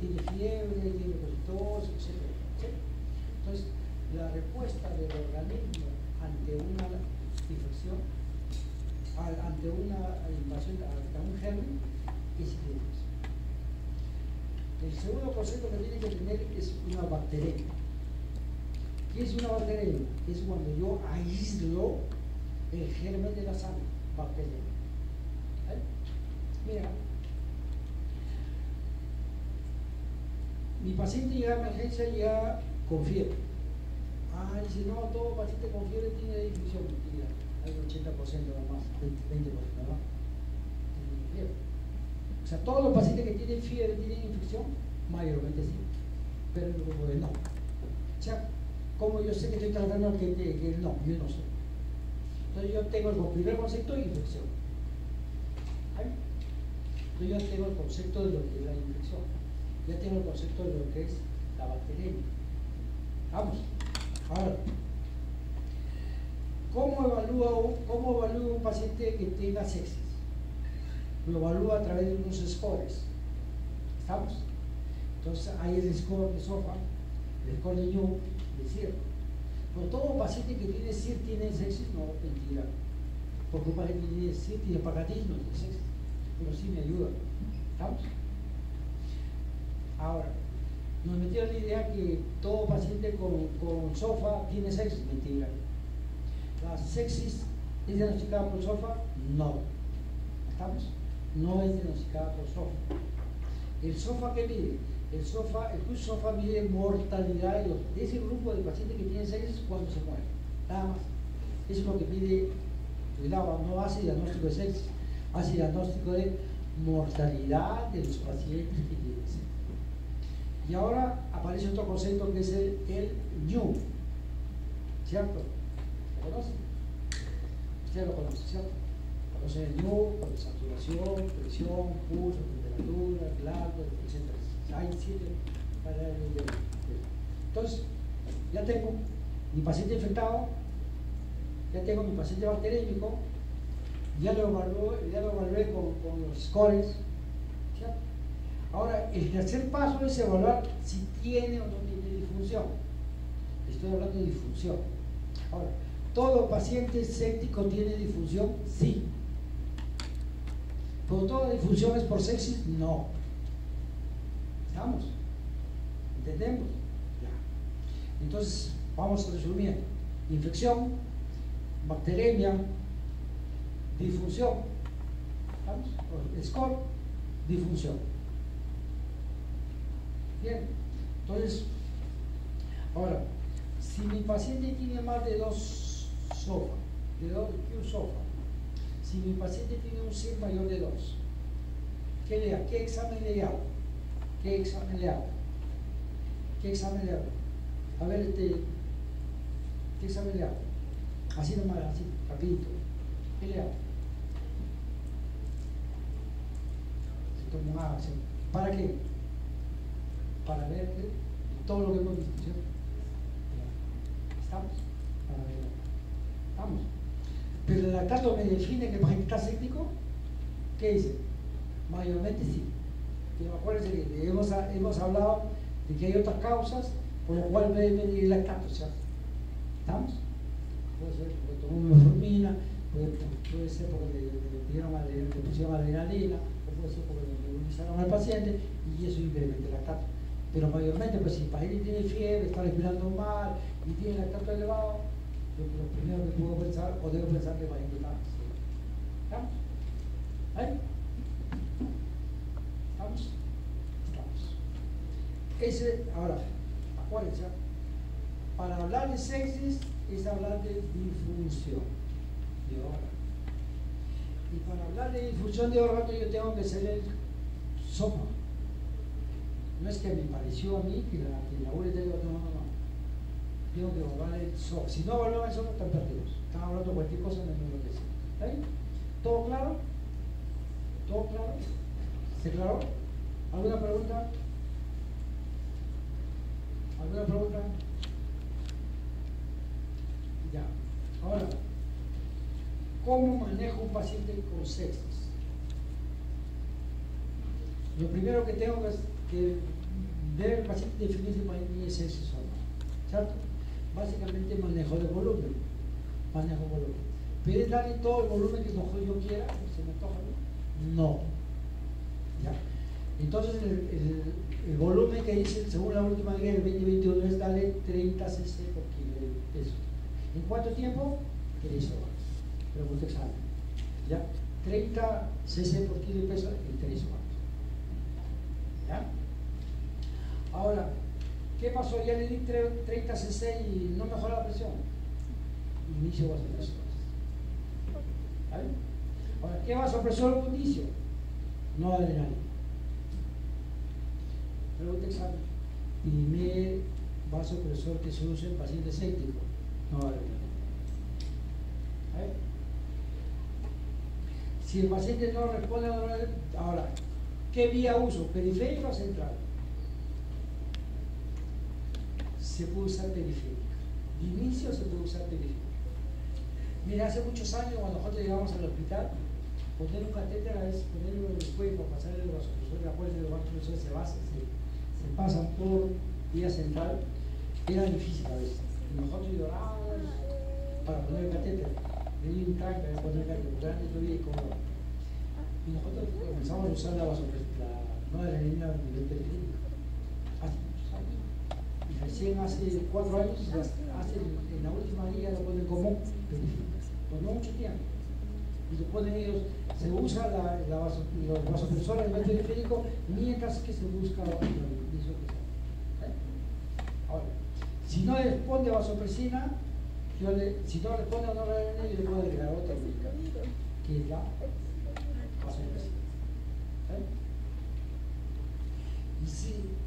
tiene fiebre, tiene tos, etc. Entonces, la respuesta del organismo ante una infección, ante una invasión, ante un germen, es infección. El segundo concepto que tiene que tener es una bacteremia. ¿Qué es una bacteremia? Es cuando yo aíslo el germen de la sangre, bacteremia. Mira, mi paciente llega a emergencia ya con fiebre. Dice, no, todo paciente con fiebre tiene infección. Mentira, hay un 80% nomás, 20% nomás. Tiene fiebre. O sea, todos los pacientes que tienen fiebre tienen infección, mayormente sí, pero no. O sea, ¿cómo yo sé que estoy tratando que no? Yo no sé. Entonces yo tengo el primer concepto de infección. ¿Vale? Entonces yo tengo el concepto de lo que es la infección. Ya tengo el concepto de lo que es la bacteriemia. Vamos. Ahora, ¿cómo evalúa un paciente que tenga sepsis? Lo evalúa a través de unos scores. ¿Estamos? Entonces hay el score de SOFA, el score de New, de CIR. Pero todo paciente que tiene CIR tiene sepsis, no, mentira. Porque un paciente que tiene CIR tiene hepatitis, no tiene sepsis. Pero sí me ayuda. ¿Estamos? Ahora, nos metieron la idea que todo paciente con SOFA tiene sepsis, mentira. ¿La sepsis es diagnosticada por SOFA? No. ¿Estamos? No es diagnosticada por SOFA. ¿El SOFA qué mide? El SOFA mide mortalidad de ese grupo de pacientes que tienen sepsis cuando se mueren. Nada más. Eso es lo que mide. Cuidado, no hace diagnóstico de sepsis, hace diagnóstico de mortalidad de los pacientes que tienen sepsis. Y ahora aparece otro concepto que es el NEW, ¿cierto? ¿Lo conocen? Ustedes lo conocen, ¿cierto? Conocen el NEW, por saturación, presión, pulso, temperatura, glado, etc. Hay 7 variables de. Entonces, ya tengo mi paciente infectado, ya tengo mi paciente bacteriémico, ya lo evalué con los scores, ¿cierto? Ahora, el tercer paso es evaluar si tiene o no tiene disfunción. Estoy hablando de disfunción. Ahora, ¿todo paciente séptico tiene disfunción? Sí. ¿Pero toda disfunción es por sepsis? No. ¿Estamos? ¿Entendemos? Ya. Entonces, vamos a resumir. Infección, bacteriemia, disfunción. ¿Estamos? Score, disfunción. Bien, entonces, ahora, si mi paciente tiene más de 2 SOFA, Q SOFA, si mi paciente tiene un CIR mayor de 2, ¿qué examen le hago? ¿Qué examen le hago? A ver, ¿qué examen le hago? Así nomás, así, rapidito. ¿Qué le hago? Se toma un agua, ¿sí? ¿Para qué? Para ver todo lo que hemos visto, ¿cierto? ¿Estamos? Para ver. ¿Estamos? Pero el lactato me define que el paciente está séptico. ¿Qué dice? Mayormente sí. Pero acuérdense que hemos hablado de que hay otras causas por las cuales puede venir el lactato, ¿cierto? ¿Estamos? Puede ser porque tomó metformina, puede ser porque le pusieron adrenalina, o puede ser porque le nebulizaron al paciente y eso incrementa el lactato. Pero mayormente, pues si el paciente tiene fiebre, está respirando mal y tiene el lactato elevado, lo primero que puedo pensar, o debo pensar que el paciente está. ¿Estamos? ¿Ahí? ¿Estamos? Ahora, acuérdense, para hablar de sepsis es hablar de disfunción de órgano. Y para hablar de disfunción de órgano yo tengo que ser el SOFA. No es que me pareció a mí que la ULT no. Tengo que evaluar el SOFA. Si no evalúan el SOFA están perdidos. Están hablando de cualquier cosa menos lo que sea. ¿Está bien? ¿Todo claro? ¿Todo claro? ¿Se aclaró? ¿Alguna pregunta? ¿Alguna pregunta? Ya. Ahora, ¿cómo manejo un paciente con sepsis? Lo primero que tengo que ver el paciente definir si el paciente tiene sepsis o no. ¿Cierto? Básicamente manejo de volumen. ¿Puedes darle todo el volumen que yo quiera? ¿Se me antoja? No. ¿Ya? Entonces el volumen que dice según la última guía del 2021 es darle 30 cc por kilo de peso. ¿En cuánto tiempo? 3 horas. Pregunta examen. ¿Ya? 30 cc por kilo de peso en 3 horas. ¿Ya? Ahora, ¿qué pasó? Ya le di 30 cc y no mejoró la presión. Inicio vasopresor. ¿Vale? Ahora, ¿qué vasopresor un inicio? No adrenalina. Pregunta examen. Primer vasopresor que se usa en paciente séptico. No adrenalina. ¿Vale? Si el paciente no responde, ahora, ¿qué vía uso? ¿Periférica o central? Se puede usar periférica. De inicio se puede usar periférica. Mira, hace muchos años cuando nosotros llegamos al hospital, poner un catéter a veces, ponerlo en el cuello para pasar el vasopresor, la puerta del vasopresor se pasan por vía central, era difícil a veces. Y nosotros llorábamos para poner el catéter. Venía un tranca de poner el catéter, porque antes no había cómo. Y nosotros comenzamos a usar la vasopresor, no era línea a nivel periférico. Hace muchos años. Y recién hace 4 años, en la última guía lo ponen como periférico. Por no mucho tiempo. Y lo ponen ellos, se usa los vasopresores a nivel periférico mientras que se busca la disopresión. Ahora, si no responde vasopresina, si no responde a noradrenalina, yo le puedo agregar otra medicación, que es la vasopresina.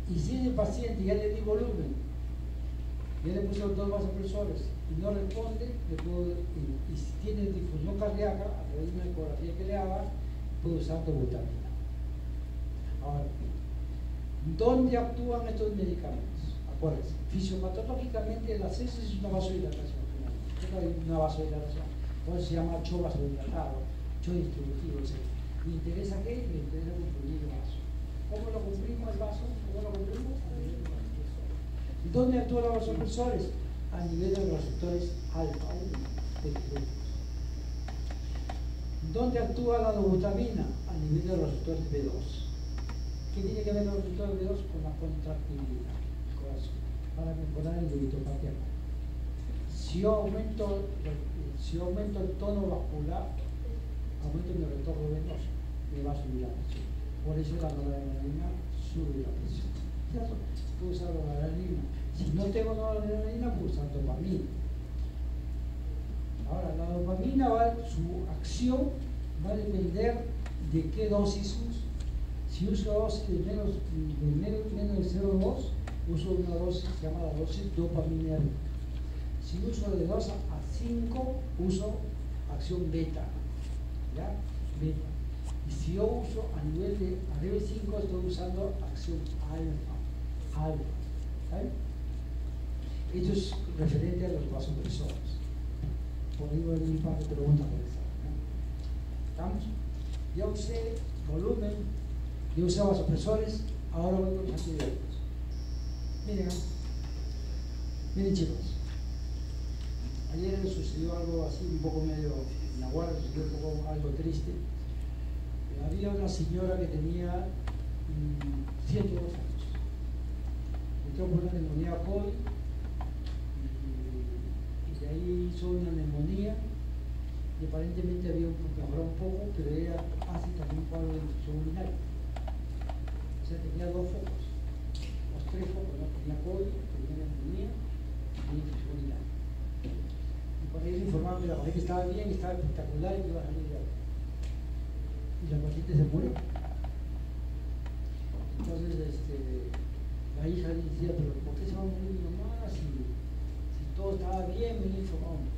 Y si el paciente ya le di volumen, ya le puse los 2 vasopresores y no responde, y si tiene difusión cardíaca, a través de una ecografía que le haga, puede usar dobutamina. Ahora, ¿dónde actúan estos medicamentos? Acuérdense, fisiopatológicamente la sepsis es una vasodilatación. Hay una vasodilatación, por eso se llama cho vasodilatado, cho distributivo, etc. ¿Me interesa qué? Me interesa comprimir el vaso. ¿Cómo lo comprimimos el vaso? ¿Cómo lo comprimimos? A nivel de vasopresores. ¿Dónde actúan los vasopresores? A nivel de los receptores alfa 1 de tiroides. ¿Dónde actúa la dobutamina? A nivel de los receptores B2. ¿Qué tiene que ver los receptores B2? Con la contractibilidad del corazón, para mejorar el débito cardíaco. Si yo aumento el tono vascular, aumento mi retorno venoso, me va a subir la presión. Por eso la noradrenalina sube la presión. ¿Cierto? Puedo usar la noradrenalina. Si no tengo noradrenalina, puedo usar dopamina. Ahora, la dopamina, su acción va a depender de qué dosis uso. Si uso dosis de menos de 0,2, uso una dosis que se llama la dosis dopaminérgica. Si uso de 2 a 5, uso acción beta. ¿Ya? Beta. Y si yo uso a nivel de arriba de 5, estoy usando acción alfa. ¿Vale? Esto es referente a los vasopresores. Por ahí voy a venir para que preguntas por eso. ¿Estamos? Ya usé volumen, ya usé vasopresores, ahora voy con los antibióticos. Miren chicos. Ayer sucedió algo así, un poco medio en la guardia, sucedió un poco algo triste. Había una señora que tenía 102 años. Entró por una neumonía COVID y de ahí hizo una neumonía y aparentemente había mejorado un poco, pero ella hace también un cuadro de infección urinaria. O sea, tenía 2 focos, los 3 focos, ¿no? Tenía COVID, tenía neumonía y tenía infección urinaria. Por ahí le informaban que la paciente estaba bien, estaba espectacular y que iba a salir de ahí. Y la paciente se murió. Entonces, la hija decía, pero ¿por qué se va a morir mi mamá si todo estaba bien, me informaron?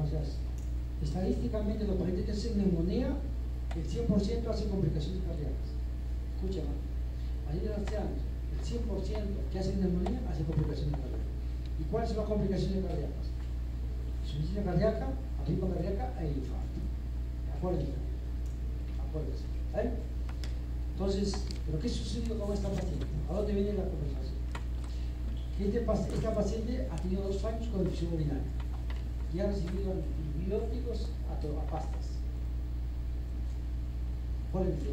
O sea, estadísticamente los pacientes que hacen neumonía, el 100% hacen complicaciones cardíacas. Escucha, ayer hace años, el 100% que hacen neumonía hacen complicaciones cardíacas. ¿Y cuáles son las complicaciones cardíacas? Insuficiencia cardíaca, arritmia cardíaca e infarto. Acuérdense. ¿Vale? Entonces, ¿pero qué sucedió con esta paciente? ¿A dónde viene la conversación? Esta paciente ha tenido 2 años con infección urinaria y ha recibido antibióticos a pastas. Acuérdense,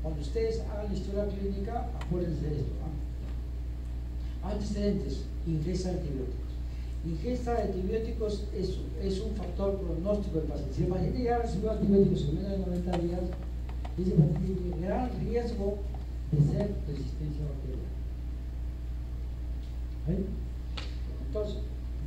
cuando ustedes hagan la historia clínica, acuérdense de esto. Antecedentes, ingesta de antibióticos. Ingesta de antibióticos es un factor pronóstico del paciente. Si el paciente ya recibió antibióticos en menos de 90 días, ese paciente tiene gran riesgo de ser resistencia bacteriana. ¿Vale? Entonces,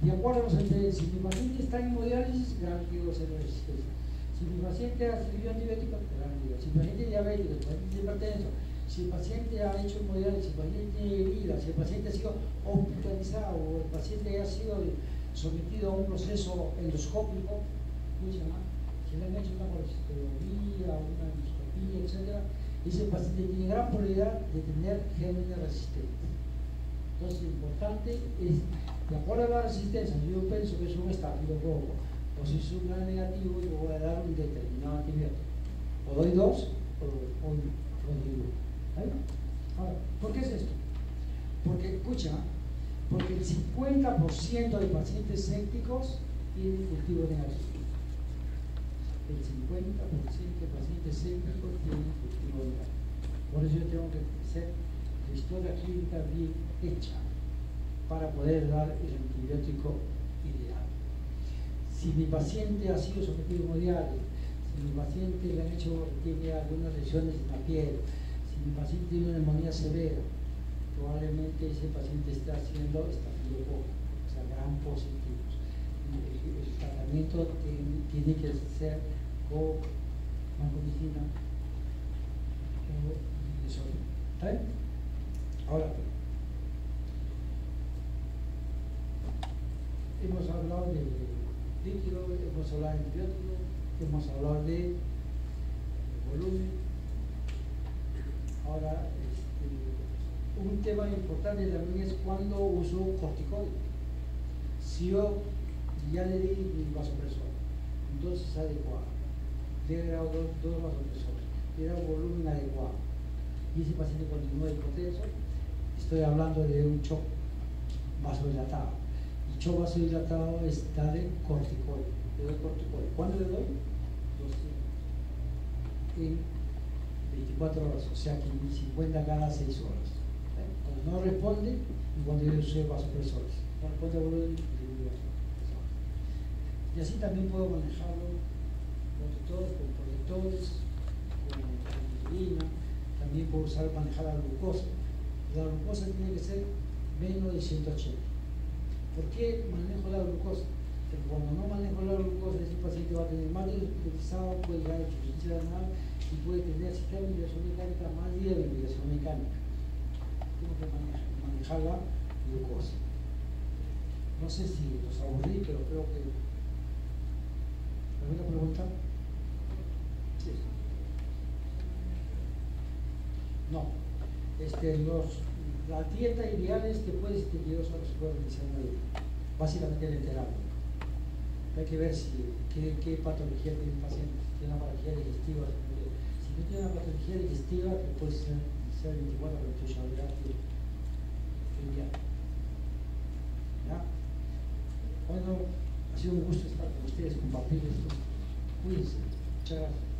de acuerdo a los antecedentes, si mi paciente está en hemodiálisis, gran riesgo de ser resistencia. Si mi paciente ha recibido antibióticos, gran riesgo. Si mi paciente es diabético, si mi paciente es hipertenso, si el paciente ha hecho hemodiálisis, si el paciente tiene herida, si el paciente ha sido hospitalizado o el paciente ha sido sometido a un proceso endoscópico, que le han hecho una colestectomía, una endoscopía, etc., ese paciente tiene gran probabilidad de tener gérmenes resistentes. Entonces, lo importante es, de acuerdo a la resistencia, yo pienso que es un estafilococo, o si es un gran negativo, yo voy a dar un determinado antibiótico. O doy dos, o doy uno. ¿Vale? Ahora, ¿por qué es esto? Porque, escucha, porque el 50% de pacientes sépticos tienen cultivo negativo. El 50% de pacientes sépticos tienen cultivo negativo. Por eso yo tengo que hacer la historia clínica bien hecha para poder dar el antibiótico ideal. Si mi paciente ha sido sometido a hemodiálisis, si mi paciente le han hecho, tiene algunas lesiones en la piel, si mi paciente tiene una neumonía severa, probablemente ese paciente está haciendo estafilococo, o sea, gran positivos. El tratamiento tiene que ser con vancomicina o desorden. ¿Está bien? Ahora, hemos hablado de líquido, hemos hablado de antibiótico, hemos hablado de volumen. Ahora, un tema importante también es cuando uso corticoides. Si yo ya le di mi vasopresor, entonces adecuado, le he dado dos vasopresores, le he dado un volumen adecuado, y ese paciente continúa hipotenso, estoy hablando de un shock vasodilatado. El shock vasodilatado está de corticoide. Le doy corticoide. ¿Cuándo le doy? En 24 horas, o sea que 50 cada 6 horas. Cuando no responde, y cuando yo uso vasopresores. No responde a volumen, y así también puedo manejarlo con protectores, con insulina. También puedo manejar la glucosa. La glucosa tiene que ser menos de 180. ¿Por qué manejo la glucosa? Porque cuando no manejo la glucosa, ese paciente va a tener más deshidratación, puede llegar a insuficiencia renal y puede tener sistema de ventilación mecánica más de ventilación mecánica. Tengo que manejar la glucosa. No sé si los aburrí, pero creo que... ¿Alguna pregunta? Sí. No. La dieta ideal es después de 72 horas puede realizar una dieta. Básicamente el enterado. Hay que ver qué patología tiene el paciente. Si tiene una patología digestiva. Si no tiene una patología digestiva, que puede ser 24 o 28 horas ideal. ¿Ya? Bueno, ha sido un gusto estar con ustedes, compartir esto. Cuídense. Muchas gracias.